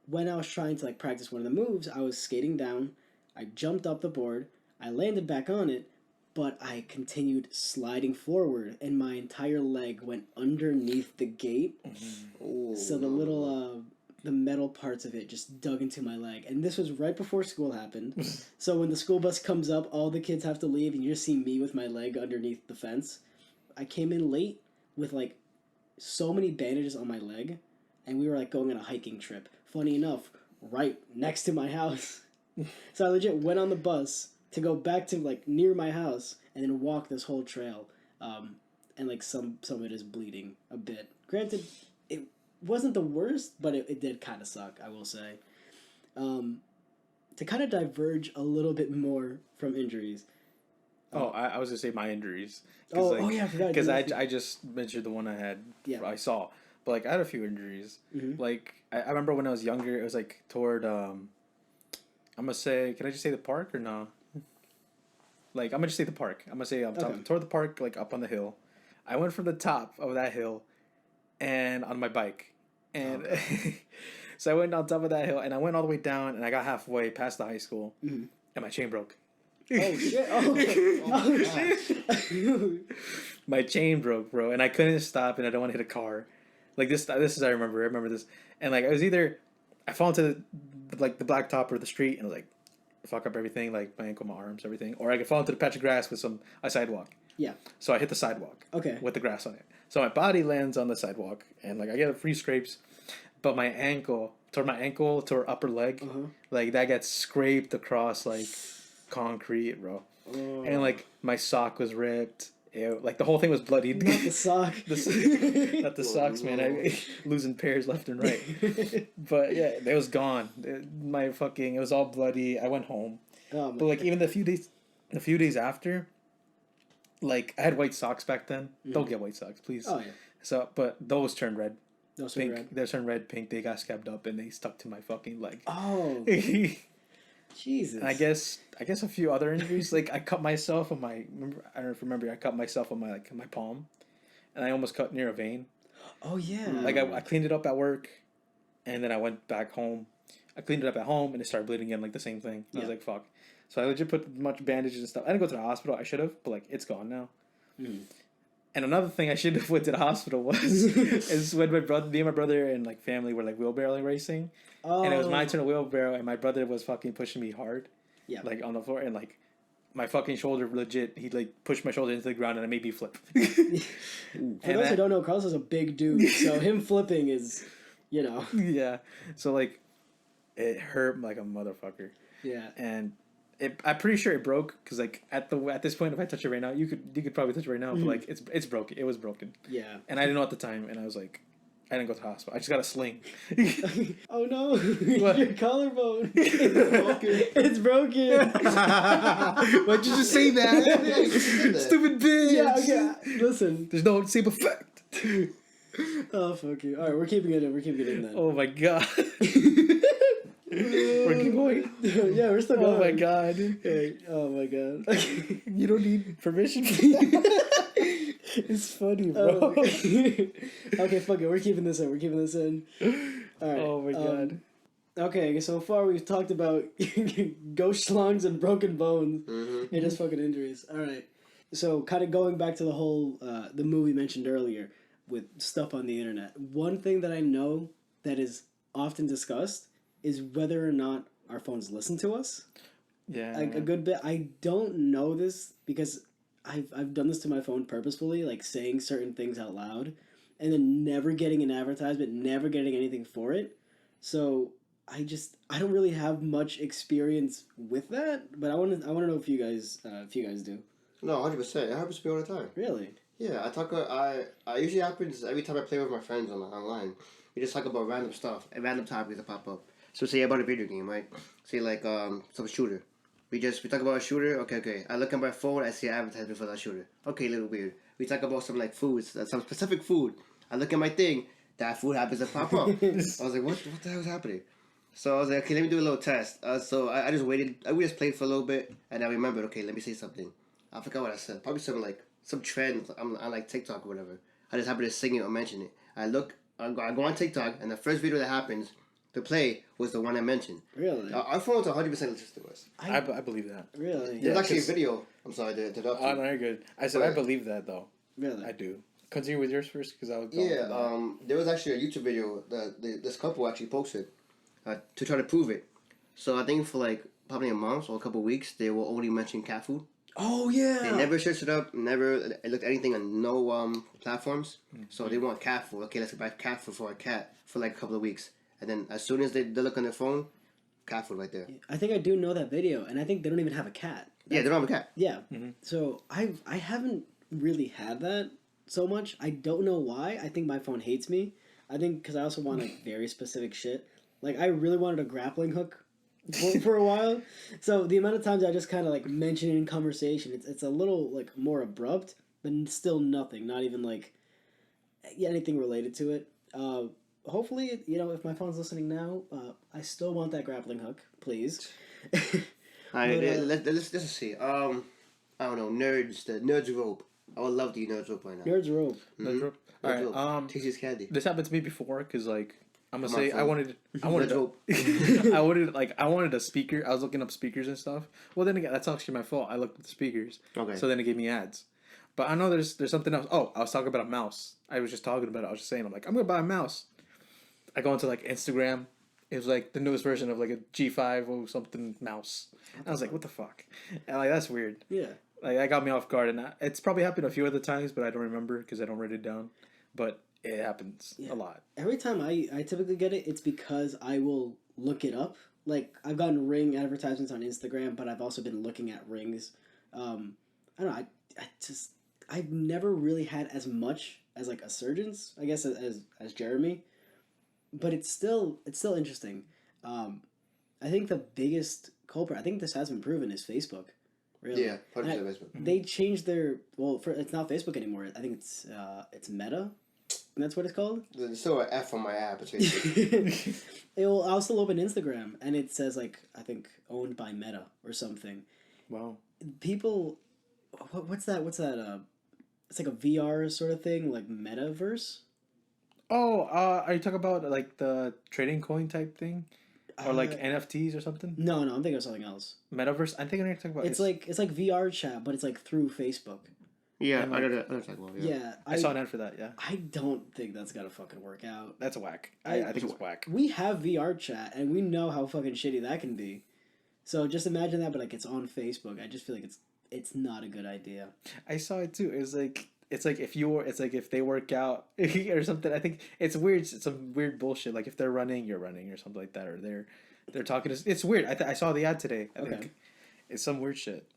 When I was trying to like practice one of the moves, I was skating down. I jumped up the board. I landed back on it, but I continued sliding forward, and my entire leg went underneath the gate. Ooh, So the little the metal parts of it just dug into my leg, and this was right before school happened. So when the school bus comes up, all the kids have to leave, and you just see me with my leg underneath the fence. I came in late with like so many bandages on my leg, and we were like going on a hiking trip. Funny enough, right next to my house. So I legit went on the bus to go back to like near my house and then walk this whole trail. And like some of it is bleeding a bit. Granted, it wasn't the worst, but it did kind of suck, I will say. To kind of diverge a little bit more from injuries. Oh, I was gonna say my injuries. Oh yeah, I forgot. Because I just mentioned the one I had. Yeah. I saw, but like I had a few injuries. Mhm. Like I remember when I was younger, it was like toward I'm gonna say, can I just say the park or no? Like I'm gonna just say the park. I'm gonna say Okay. toward the park, like up on the hill. I went from the top of that hill, and on my bike, and so I went on top of that hill, and I went all the way down, and I got halfway past the high school, and my chain broke. Oh shit! Oh. My chain broke, bro, and I couldn't stop, and I don't want to hit a car. Like this is I remember this, and like it was either I fall into the blacktop or the street, and like fuck up everything, like my ankle, my arms, everything, or I could fall into the patch of grass with a sidewalk. Yeah. So I hit the sidewalk. Okay. With the grass on it, so my body lands on the sidewalk, and like I get a free scrapes, but my ankle to her upper leg, like that gets scraped across like concrete, bro. Oh. And like my sock was ripped. Like the whole thing was bloody. Not the sock. Not the socks, man. I losing pairs left and right. But yeah, it was gone. It was all bloody. I went home. Oh, But like even the few days after, like I had white socks back then. Don't get white socks, please. Oh yeah. So, but those turned red. Those are Pink. red. They turned red, pink. They got scabbed up and they stuck to my fucking leg. Oh. Jesus. I guess a few other injuries. Like I cut myself on my. I don't know if you remember. I cut myself on my palm, and I almost cut near a vein. Oh yeah. Like I cleaned it up at work, and then I went back home. I cleaned it up at home, and it started bleeding again, like the same thing. I was like, fuck. So I legit put a bunch of bandages and stuff. I didn't go to the hospital. I should have, but like it's gone now. And another thing I should have went to the hospital was is when me and my brother and like family were like wheelbarrow racing. Oh. And it was my turn to wheelbarrow, and my brother was fucking pushing me hard. Yeah. Like on the floor, and like my fucking shoulder legit, he like pushed my shoulder into the ground, and it made me flip. For those who don't know, Carlos is a big dude, so him flipping is, Yeah. So like, it hurt like a motherfucker. Yeah. And I'm pretty sure it broke because like at this point, if I touch it right now, you could probably touch it right now, but like it's broken. It was broken. Yeah. And I didn't know at the time, and I was like, I didn't go to the hospital. I just got a sling. Oh no! What? Your collarbone. It's broken. Why'd you just say that? Stupid bitch. Yeah. Okay. Listen. There's no same effect. Oh fuck you! All right, we're keeping it in then. Oh my god. We're going. Yeah, we're still going. Oh my god. Hey, oh my god. You don't need permission. It's funny, bro. Okay, fuck it. We're keeping this in. All right. Oh my god. Okay, so far we've talked about ghost Shlongs and broken bones and just fucking injuries. All right. So kind of going back to the whole the movie mentioned earlier with stuff on the internet. One thing that I know that is often discussed is whether or not our phones listen to us. Yeah. Like a good bit. I don't know this because I've done this to my phone purposefully, like saying certain things out loud and then never getting an advertisement, never getting anything for it. So I don't really have much experience with that, but I want to know if you guys do. No, 100%. It happens to me all the time. Really? Yeah, I usually happens every time I play with my friends online. We just talk about random stuff and random topics that pop up. So say about a video game, right? Say like some shooter. We talk about a shooter. Okay. I look at my phone. I see an advertisement for that shooter. Okay, a little weird. We talk about some like foods, some specific food. I look at my thing. That food happens to pop up. I was like, what the hell is happening? So I was like, okay, let me do a little test. So I just waited. We just played for a little bit, and I remembered. Okay, let me say something. I forgot what I said. Probably some trend on like TikTok or whatever. I just happened to sing it or mention it. I go on TikTok, and the first video that happens to play was the one I mentioned. Really? Our phones 100% listen to us. I believe that. Really? There's actually a video. I'm sorry to interrupt you. Oh, no, you're good. I said I believe that, though. Really? I do. Continue with yours first, because I was There was actually a YouTube video that this couple actually posted to try to prove it. So I think for like probably a month or a couple of weeks, they will only mention cat food. Oh yeah. They never searched it up. Never looked at anything on no platforms. So they want cat food. Okay, let's buy cat food for a cat for like a couple of weeks, and then as soon as they look on their phone, cat food right there. I think I do know that video, and I think they don't even have a cat. Yeah, they don't have a cat. Yeah. So I haven't really had that so much. I don't know why. I think my phone hates me. I think because I also want like very specific shit. Like I really wanted a grappling hook for a while. So the amount of times I just kind of like mention it in conversation, it's a little like more abrupt, but still nothing. Not even like anything related to it. Hopefully, if my phone's listening now, I still want that grappling hook, please. Let's see. I don't know, the nerds rope. I would love to eat nerds rope right now. Nerds rope. Nerds rope. All right. Tastes candy. This happened to me before, because like I'm gonna Come on, say I wanted Nerds rope. I wanted a speaker. I was looking up speakers and stuff. Well, then again, that's actually my fault. I looked at the speakers. Okay. So then it gave me ads. But I know there's something else. Oh, I was talking about a mouse. I was just talking about it. I was just saying, I'm like, I'm gonna buy a mouse. I go into like Instagram. It was like the newest version of like a G5 or something mouse. And I was like, what the fuck? And like that's weird. Yeah. Like that got me off guard, and it's probably happened a few other times, but I don't remember because I don't write it down. But it happens a lot. Every time I typically get it, it's because I will look it up. Like I've gotten Ring advertisements on Instagram, but I've also been looking at rings. I don't know. I've never really had as much as like a surgeon's, I guess, as Jeremy, but it's still interesting. I think the biggest culprit, I think this has been proven, is Facebook. Really? Yeah, 100% Facebook. They changed their it's not Facebook anymore. I think it's Meta. And that's what it's called. There's still an F on my app. It's Facebook. I'll still open Instagram, and it says like I think owned by Meta or something. Wow. People, what's that? It's like a VR sort of thing, like metaverse. Oh, are you talking about like the trading coin type thing, or like NFTs or something? No, I'm thinking of something else. Metaverse. I think I'm talking about. It's like VR chat, but it's like through Facebook. Yeah, And, I know like- that. Yeah, I saw an ad for that. Yeah, I don't think that's gonna fucking work out. that's a whack. I think it's whack. We have VR chat, and we know how fucking shitty that can be. So just imagine that, but like it's on Facebook. I just feel like it's not a good idea. I saw it too. It's like if they work out or something. I think it's weird. It's some weird bullshit. Like if they're running, you're running or something like that, or they're talking. It's weird. I saw the ad today. I think it's some weird shit.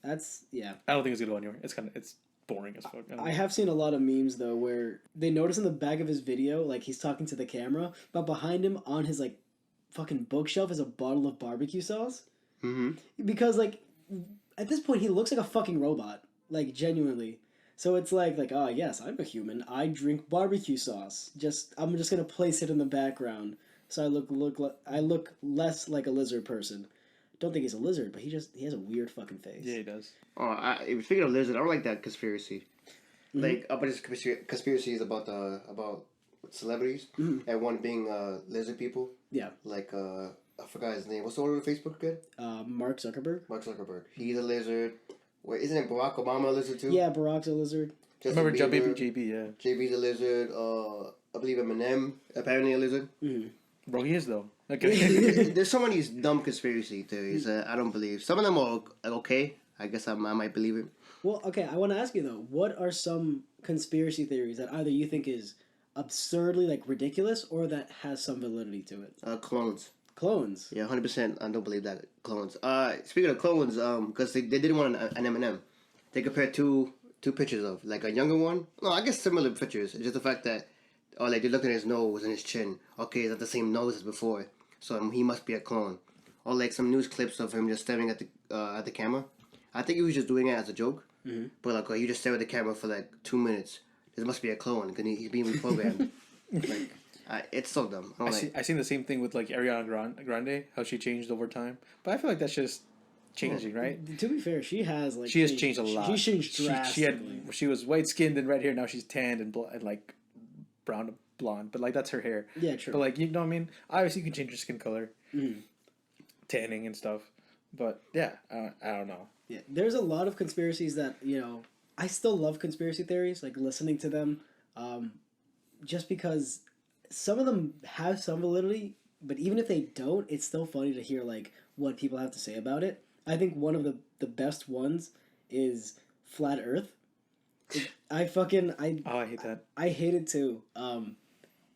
That's yeah. I don't think it's gonna go anywhere. It's boring as fuck. I have seen a lot of memes though where they notice in the back of his video like he's talking to the camera, but behind him on his like fucking bookshelf is a bottle of barbecue sauce. Mm-hmm. Because like at this point he looks like a fucking robot, like genuinely. So it's like oh yes, I'm a human. I drink barbecue sauce. I'm just gonna place it in the background so I look less like a lizard person. Don't think he's a lizard, but he has a weird fucking face. Yeah, he does. Oh, speaking of lizard, I don't like that conspiracy. Like, but it's conspiracies about celebrities and one being lizard people. Yeah. Like I forgot his name. What's the order of Facebook again? Mark Zuckerberg. Mark Zuckerberg. He's a lizard. Wait, isn't it Barack Obama a lizard too? Yeah, Barack's a lizard. Justin Remember Bieber, JB? Yeah. JB's a lizard. I believe Eminem apparently a lizard. Bro, he is though. Okay. There's so many dumb conspiracy theories that I don't believe. Some of them are okay. I guess I might believe it. Well, okay, I want to ask you though, what are some conspiracy theories that either you think is absurdly like ridiculous or that has some validity to it? Clones. Clones. Yeah, 100%. I don't believe that clones. Speaking of clones, because they didn't want an M&M. They compared two pictures of like a younger one. No, I guess similar pictures. It's just the fact that like they're looking at his nose and his chin. Okay, is that the same nose as before? So he must be a clone. Or like some news clips of him just staring at the camera. I think he was just doing it as a joke. Mm-hmm. But like, you just stare at the camera for like 2 minutes. This must be a clone because he's being reprogrammed. Like, it's so dumb. I seen the same thing with like Ariana Grande, how she changed over time. But I feel like that's just changing, right? To be fair, she has like she has changed a lot. She changed drastically. She was white skinned and red hair. Now she's tanned and like brown to blonde. But like that's her hair. Yeah, true. But like you know what I mean. Obviously, you can change your skin color, tanning and stuff. But yeah, I don't know. Yeah, there's a lot of conspiracies that I still love conspiracy theories, like listening to them, just because some of them have some validity, but even if they don't, it's still funny to hear like what people have to say about it. I think one of the best ones is Flat Earth. I hate that. I hate it too.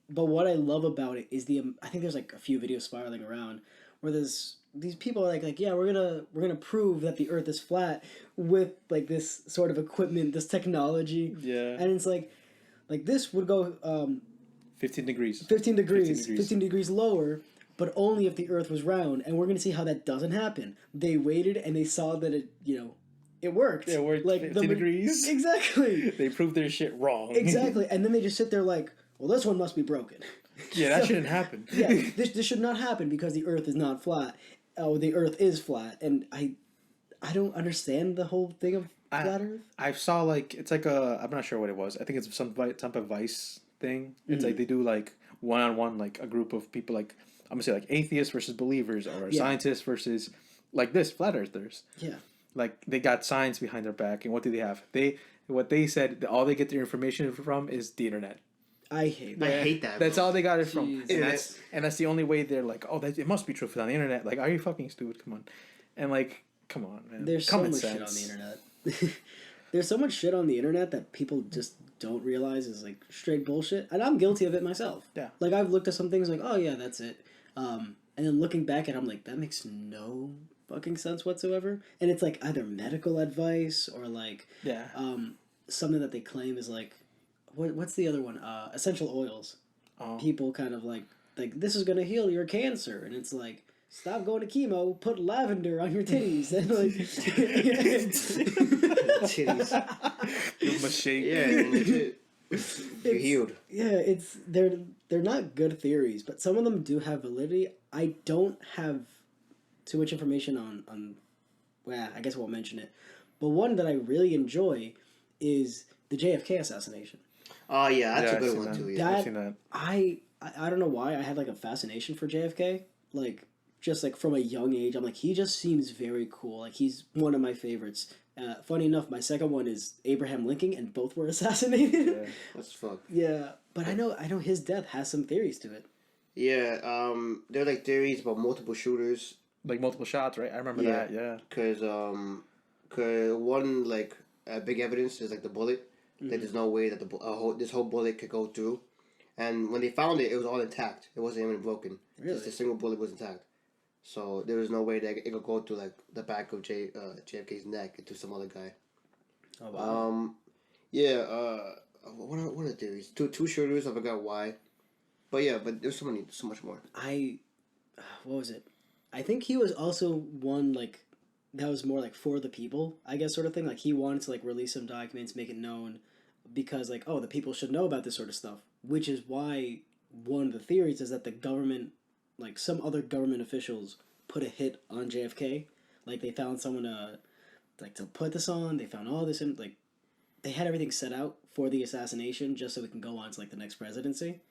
But what I love about it is I think there's like a few videos spiraling around where these people are like yeah, we're gonna prove that the Earth is flat with like this sort of equipment, this technology. Yeah. And it's like this would go 15 degrees. 15 degrees lower, but only if the Earth was round, and we're going to see how that doesn't happen. They waited and they saw that it worked. It worked like 15 degrees. Exactly. They proved their shit wrong. Exactly. And then they just sit there like, well, this one must be broken. Yeah, that shouldn't happen. Yeah, this should not happen because the Earth is not flat. Oh, the Earth is flat, and I don't understand the whole thing of flat Earth. I saw like it's like I'm not sure what it was. I think it's some type of Vice thing. It's like they do like one-on-one, like a group of people, like I'm gonna say like atheists versus believers, or scientists versus like this flat earthers. Yeah. Like they got science behind their back, and what do they have? What they said, all they get their information from is the internet. I hate that. That's all they got it from, Jeez. and that's the only way they're like, oh, it must be true for on the internet. Like, are you fucking stupid? Come on, and like, come on, man. There's so much shit on the internet. There's so much shit on the internet that people just don't realize is like straight bullshit, and I'm guilty of it myself. Yeah. Like I've looked at some things like, oh yeah, that's it, and then looking back at it, I'm like, that makes no fucking sense whatsoever, and it's like either medical advice or like something that they claim is like, what's the other one? Essential oils. People kind of like this is gonna heal your cancer, and it's like, stop going to chemo, put lavender on your titties, and like titties. Give them a shake. Yeah, you're healed. Yeah, they're not good theories, but some of them do have validity. I don't have too much information on well, I guess I won't mention it. But one that I really enjoy is the JFK assassination. Oh yeah, that's a good one too. Yeah, I've seen that. I don't know why I had like a fascination for JFK. Like just like from a young age, I'm like, he just seems very cool. Like he's one of my favorites. Funny enough, my second one is Abraham Lincoln, and both were assassinated. Yeah, that's fuck. Yeah, but I know his death has some theories to it. Yeah, there are like theories about multiple shooters. Like multiple shots, right? I remember that. Yeah. Cause one like big evidence is like the bullet. That there's no way that this whole bullet could go through, and when they found it, it was all intact. It wasn't even broken. Really? Just a single bullet was intact. So there was no way that it could go through like the back of JFK's neck into some other guy. Oh wow. Yeah. What are the theories? Two shooters. I forgot why, but yeah. But there's so much more. What was it? I think he was also one like that was more like for the people, I guess, sort of thing. Like he wanted to like release some documents, make it known, because like, oh, the people should know about this sort of stuff. Which is why one of the theories is that the government, like some other government officials, put a hit on JFK. Like they found someone to put this on. They found all this, and like they had everything set out for the assassination just so we can go on to like the next presidency.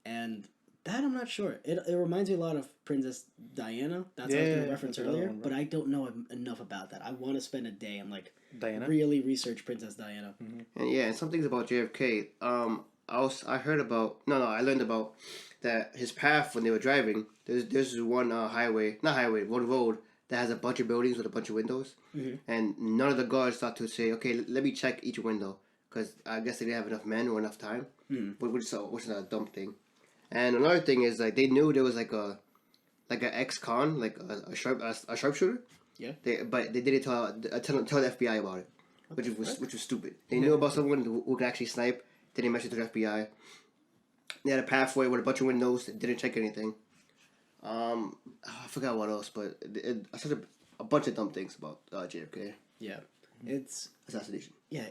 And that I'm not sure. It reminds me a lot of Princess Diana. That's what I was going to reference earlier. But I don't know enough about that. I want to spend a day and like Diana? really research Princess Diana. Mm-hmm. And some things about JFK. I learned about that his path when they were driving. There's one one road that has a bunch of buildings with a bunch of windows, and none of the guards thought to say, okay, let me check each window, because I guess they didn't have enough men or enough time, which is a dumb thing. And another thing is like they knew there was like like an ex-con, like a sharpshooter. Yeah. But they didn't tell the FBI about it, which was stupid. They knew about someone who can actually snipe. Didn't mention to the FBI. They had a pathway with a bunch of windows. Didn't check anything. I forgot what else, but I said a bunch of dumb things about JFK Yeah. It's assassination. yeah.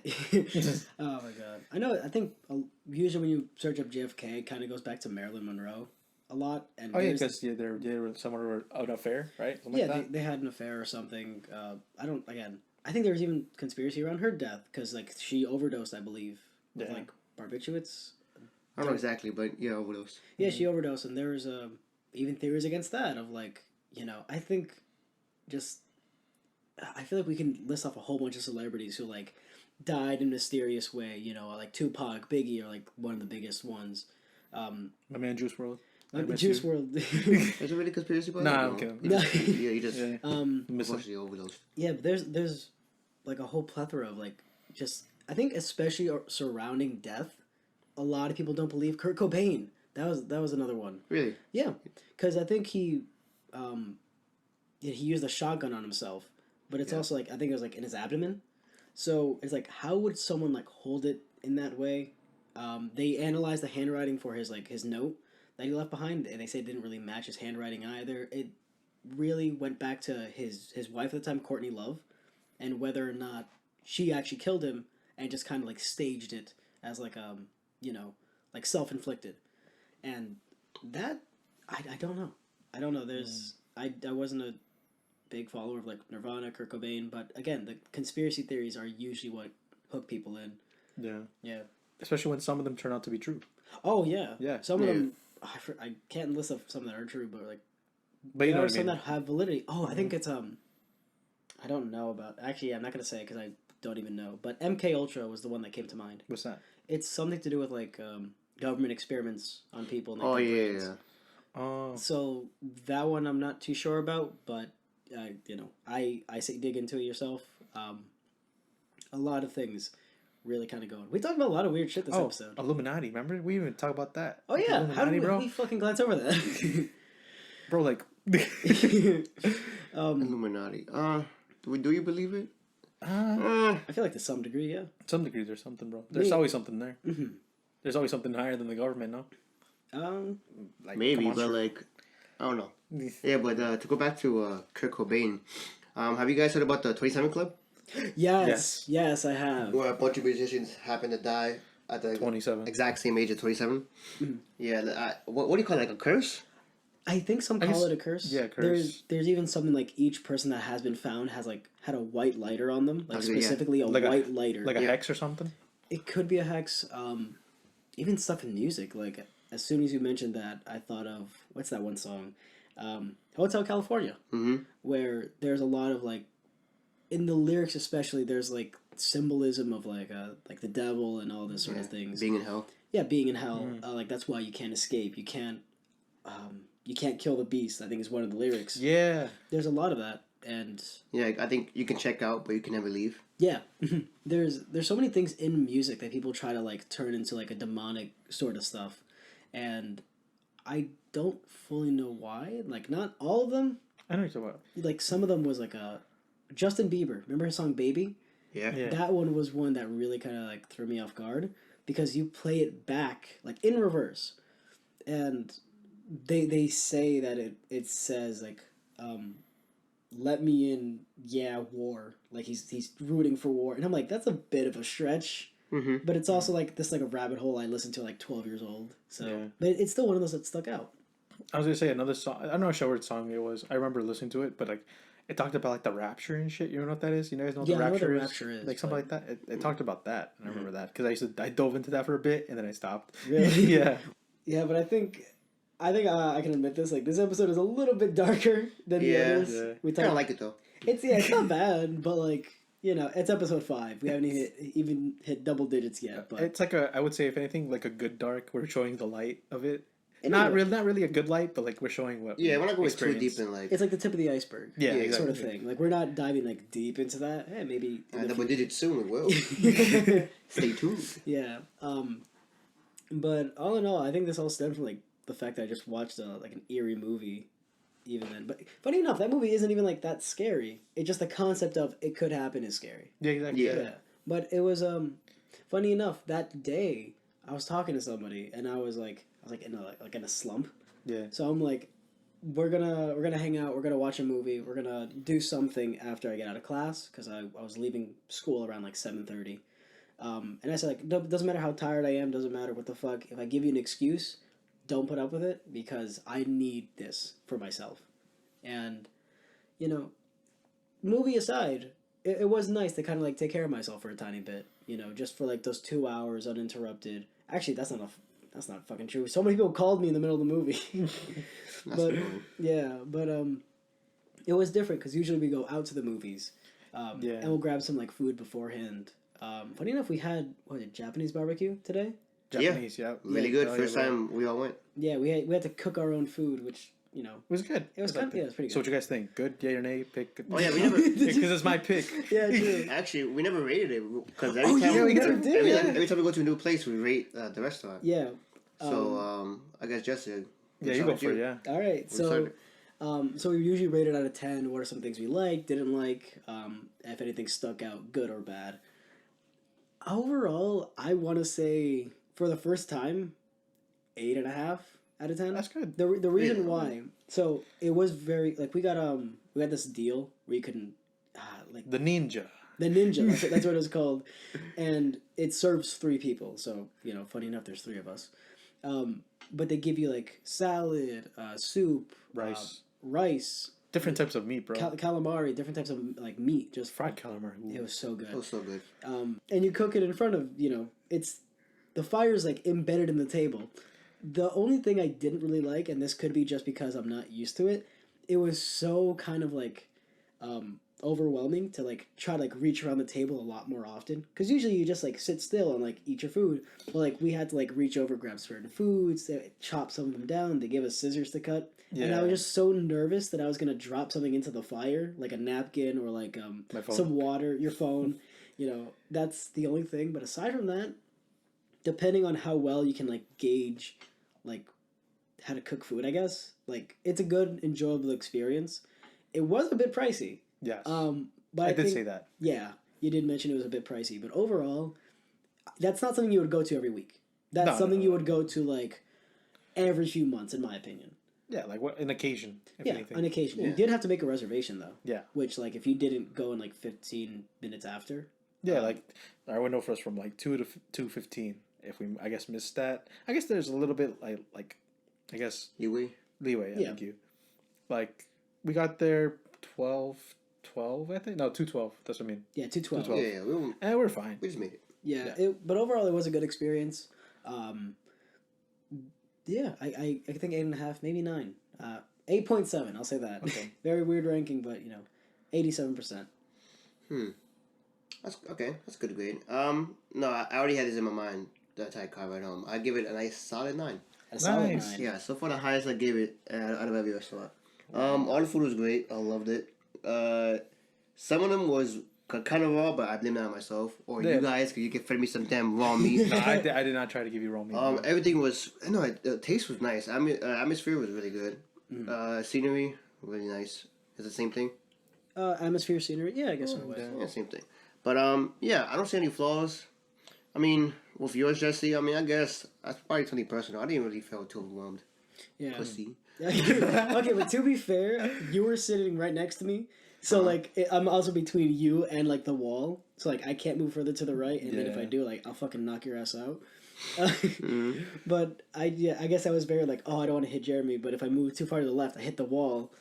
Oh my god. I know. I think usually when you search up JFK, it kind of goes back to Marilyn Monroe a lot. And Oh yeah, because they were somewhere of an affair, right? Something yeah, like that. they had an affair or something. I think there was even conspiracy around her death because like she overdosed, I believe, with Yeah. like barbiturates. I don't know exactly, but yeah, overdose. Yeah, she overdosed, and there was even theories against that of like I think just I feel like we can list off a whole bunch of celebrities who like died in a mysterious way. Like Tupac, Biggie are like one of the biggest ones. My man Juice WRLD. Like the Juice WRLD. Is it really conspiracy? About Nah, it? I'm kidding. You just Yeah. unfortunately overdosed. Yeah, but there's like a whole plethora of like just I think especially surrounding death, a lot of people don't believe Kurt Cobain. That was another one. Really? Yeah, because I think he used a shotgun on himself, but it's also like I think it was like in his abdomen. So it's like how would someone like hold it in that way? They analyzed the handwriting for his note that he left behind, and they say it didn't really match his handwriting either. It really went back to his wife at the time, Courtney Love, and whether or not she actually killed him and just kind of like staged it as like like self-inflicted, and that I don't know. I don't know. There's I wasn't a big follower of like Nirvana, Kurt Cobain, but again, the conspiracy theories are usually what hook people in. Yeah. Yeah. Especially when some of them turn out to be true. Oh yeah. Yeah. Some of them I can't list off some that are true, but like But you know there are what I some mean. that have validity. Oh, I think it's I don't know about. Actually, I'm not gonna say because I don't even know. But MK Ultra was the one that came to mind. What's that? It's something to do with like government experiments on people. And, like, Oh their yeah, brains. yeah. Oh. So that one I'm not too sure about, but I say dig into it yourself. A lot of things really kind of going. We talked about a lot of weird shit this episode. Illuminati. Remember we even talked about that. Oh yeah, how Illuminati, did bro. we fucking glance over that? Bro, like. Illuminati. Do you believe it? I feel like to some degree, yeah. Some degree there's something, bro. There's always something there. Mm-hmm. There's always something higher than the government, no? Like, Maybe, come on, but sure. like, I don't know. Yeah, but to go back to Kurt Cobain, have you guys heard about the 27 Club? Yes, I have. Where a bunch of musicians happen to die at the 27. exact same age of 27. Mm-hmm. Yeah, what do you call it, like a curse? I think some call it a curse. Yeah, curse. There's even something like each person that has been found has like had a white lighter on them, like specifically a Like white lighter. Like a hex or something? It could be a hex. Even stuff in music. Like as soon as you mentioned that, I thought of what's that one song, Hotel California, where there's a lot of like, in the lyrics especially, there's like symbolism of like the devil and all this sort of things. Being in hell. Yeah, being in hell. Like that's why you can't escape. You can't kill the beast. I think is one of the lyrics. Yeah. There's a lot of that, and Yeah, I think you can check out, but you can never leave. yeah, there's so many things in music that people try to like turn into like a demonic sort of stuff, and I don't fully know why. Like not all of them. I know what you're talking about. Like some of them was like a Justin Bieber. Remember his song "Baby"? Yeah. That one was one that really kind of like threw me off guard because you play it back like in reverse, and they say that it says like let me in, yeah, war, like he's rooting for war, and I'm like that's a bit of a stretch, but it's also like this like a rabbit hole I listened to like 12 years old, so Yeah. but it's still one of those that stuck out. I was gonna say another song. I don't know what song it was. I remember listening to it, but like it talked about like the rapture and shit. You know what that is? You guys know what Yeah, the I know what rapture the is? rapture is, Like something but- like that. It talked about that, and I remember that because I dove into that for a bit and then I stopped. Really? Yeah. Yeah, but I think I can admit this. Like this episode is a little bit darker than the Yeah. others. Yeah. We I kind talk, of like it though. it's not bad, but like it's episode 5. We haven't even hit double digits yet. But It's like I would say if anything like a good dark. We're showing the light of it. In a Not way. really a good light, but like we're showing what. Yeah, we're not going too experience. deep in like it's like the tip of the iceberg. Yeah, sort of exactly. thing. Like we're not diving like deep into that. Hey, maybe. in the double digits soon. We will. future. Stay tuned. Yeah. But all in all, I think this all stems from like the fact that I just watched like an eerie movie even then. But funny enough, that movie isn't even like that scary. It's just the concept of it could happen is scary. Yeah, exactly. Yeah. But it was funny enough that day I was talking to somebody and I was in a slump. Yeah. So I'm like, we're gonna hang out. We're gonna watch a movie. We're gonna do something after I get out of class because I was leaving school around like 7:30. And I said like, doesn't matter how tired I am. Doesn't matter what the fuck. If I give you an excuse, don't put up with it because I need this for myself. And, you know, movie aside, it was nice to kind of like take care of myself for a tiny bit. You know, just for like those 2 hours uninterrupted. Actually, that's not fucking true. So many people called me in the middle of the movie. But yeah, but it was different because usually we go out to the movies, and we'll grab some like food beforehand. Funny enough, we had Japanese barbecue today. Japanese, yeah. Really good. First time we all went. Yeah, we had to cook our own food, which it was good. It was it was pretty good. So what you guys think? Good? Yay or nay? Pick. Oh yeah, we never. Because it's my pick. Yeah, true. Actually, we never rated it because every time we go to a new place, we rate the restaurant. Yeah. So I guess Jesse. Yeah, you go for it. Yeah. All right. So we usually rate it out of 10. What are some things we liked, didn't like? If anything stuck out, good or bad. Overall, I want to say for the first time, 8.5 out of 10. That's good. The reason why, so it was very like we got this deal where you couldn't like the ninja. The ninja. That's what it was called, and it serves 3 people. So funny enough, there's 3 of us. But they give you like salad, soup, rice, different types of meat, bro. Calamari, different types of like meat, just fried calamari. Ooh. It was so good. It was so good. And you cook it in front of it's the fire's like embedded in the table. The only thing I didn't really like, and this could be just because I'm not used to it, it was so kind of like overwhelming to like try to like reach around the table a lot more often, because usually you just like sit still and like eat your food, but like we had to like reach over, grab certain foods, chop some of them down, they give us scissors to cut, and I was just so nervous that I was gonna drop something into the fire, like a napkin or like some water, your phone. That's the only thing. But aside from that, depending on how well you can like gauge like how to cook food, I guess like it's a good enjoyable experience. It was a bit pricey. Yes. But I did think, say that. Yeah, you did mention it was a bit pricey, but overall, that's not something you would go to every week. That's something you would go to like every few months, in my opinion. Yeah, like an occasion. An occasion. Yeah. You did have to make a reservation though. Yeah. Which like if you didn't go in like 15 minutes after. Yeah, like our window for us from like 2 to 2:15. If we, I guess, missed that. I guess there's a little bit like I guess leeway. Yeah. Thank you. Like we got there 12, I think. No, 2:12. That's what I mean. Yeah, 2:12. Yeah. And we're fine. We just made it. Yeah. But overall, it was a good experience. Yeah, I think 8.5, maybe 9. 8.7. I'll say that. Okay. Very weird ranking, but 87%. That's okay. That's a good grade. No, I already had this in my mind. That Thai car right home. I give it a nice solid 9. A solid 9. Yeah. So far the highest I gave it out of every restaurant. All the food was great. I loved it. Some of them was kind of raw, but I blame that on myself or you guys, because you can fed me some damn raw meat. No, I did not try to give you raw meat. Everything was the taste was nice. I mean, atmosphere was really good. Scenery really nice. It's the same thing. Atmosphere, scenery, yeah, I guess in a way. Yeah, same thing. But I don't see any flaws. I mean, with yours, Jesse, I mean, I guess that's probably something personal. I didn't really feel too overwhelmed. Yeah. Pussy. Okay, but to be fair, you were sitting right next to me. So, like, I'm also between you and, like, the wall. So, like, I can't move further to the right. And then if I do, like, I'll fucking knock your ass out. But, I guess I was very, like, I don't want to hit Jeremy. But if I move too far to the left, I hit the wall.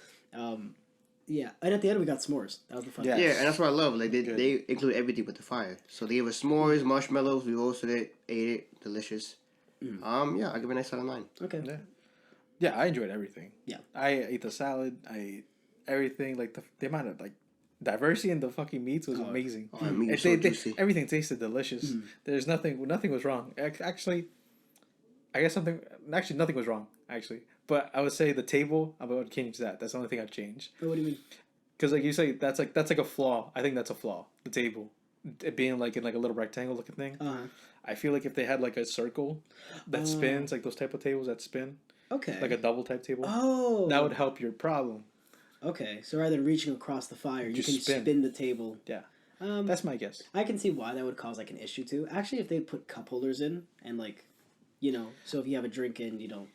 Yeah. And at the end, we got s'mores. That was the fun. Yeah, and that's what I love. Like, they include everything with the fire. So, they gave us s'mores, marshmallows. We roasted it, ate it. Delicious. Yeah, I give it a nice out of 9. Okay. Yeah, I enjoyed everything. Yeah. I ate the salad. I ate everything. Like, the amount of, like, diversity in the fucking meats was amazing. Meat was so juicy. Everything tasted delicious. There's nothing was wrong. Actually, I guess nothing was wrong, actually. But I would say the table, I would change that. That's the only thing I'd change. What do you mean? Because, like you say, that's like a flaw. I think that's a flaw. The table. It being, like, in, like, a little rectangle looking thing. Uh-huh. I feel like if they had, like, a circle that spins, like those type of tables that spin, Okay. like a double type table. Oh. That would help your problem. Okay, so rather than reaching across the fire, you can spin the table. Yeah. That's my guess. I can see why that would cause like an issue too. Actually, if they put cup holders in and like, so if you have a drink in, you don't,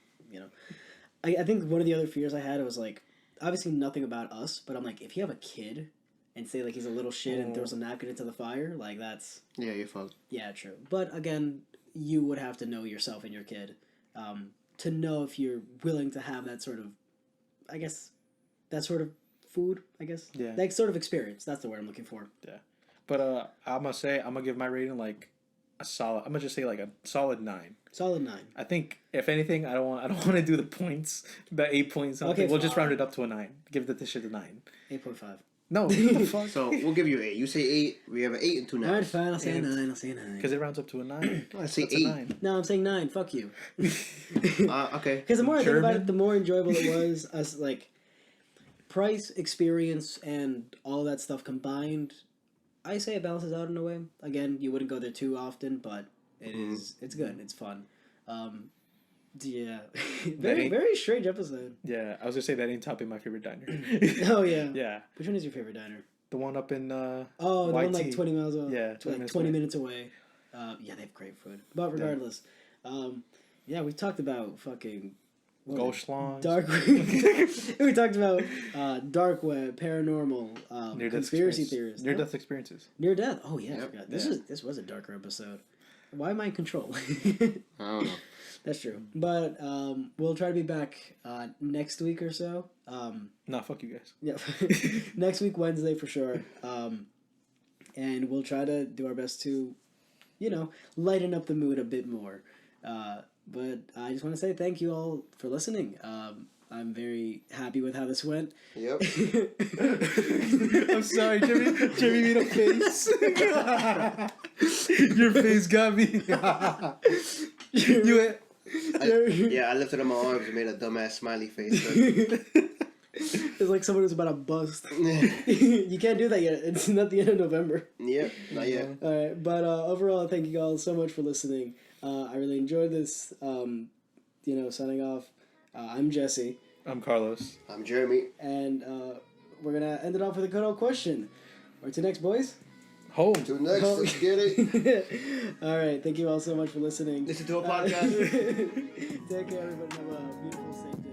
I think one of the other fears I had was like, obviously nothing about us, but I'm like, if you have a kid and say like he's a little shit and throws a napkin into the fire, like that's... Yeah, you're fucked. Yeah, true. But again, you would have to know yourself and your kid to know if you're willing to have that sort of, I guess, that sort of food, I guess. Yeah. That sort of experience. That's the word I'm looking for. Yeah. But I'm gonna give my rating like a solid. I'm gonna just say like a solid 9. Solid 9. I think if anything, I don't want to do the points, the 8 points. Okay, we'll just round it up to a 9. Give the shit a 9. 8.5. No, what the fuck? So we'll give you 8. You say 8. We have an 8 and 2 9. All right, fine. I'll say a 9. I'll say a 9. Because it rounds up to a 9. I say That's 8. a 9. No, I'm saying 9. Fuck you. Okay. Because the more I think about German? it, the more enjoyable it was. As like price, experience, and all that stuff combined, I say it balances out in a way. Again, you wouldn't go there too often, but it's good. It's fun. Yeah. very strange episode. Yeah, I was gonna say that ain't topping my favorite diner. Oh yeah. Yeah. Which one is your favorite diner? The one up in the one like YT. 20 miles away. Yeah, 20 minutes away. Yeah, they have great food. But regardless, yeah, we talked about fucking Go Shlongs. dark. We talked about dark web, paranormal, conspiracy theories, near death experiences. near death. Oh yeah, I Yep. forgot. This was a darker episode. Why am I in control? I don't know. That's true. But we'll try to be back next week or so. Nah, fuck you guys. Yeah, next week Wednesday for sure. And we'll try to do our best to, lighten up the mood a bit more. But I just want to say thank you all for listening. I'm very happy with how this went. Yep. I'm sorry, Jeremy made a face. Your face got me. I lifted up my arms and made a dumbass smiley face. It's like someone who's about to bust. You can't do that yet. It's not the end of November. Yep, not yet. All right, but overall, thank you all so much for listening. I really enjoyed this. Signing off. I'm Jesse. I'm Carlos. I'm Jeremy. And we're gonna end it off with a good old question. Where to next, boys? Home. Till next, let's get it. All right, thank you all so much for listening. Listen to a podcast. Take care, everybody. Have a beautiful, safe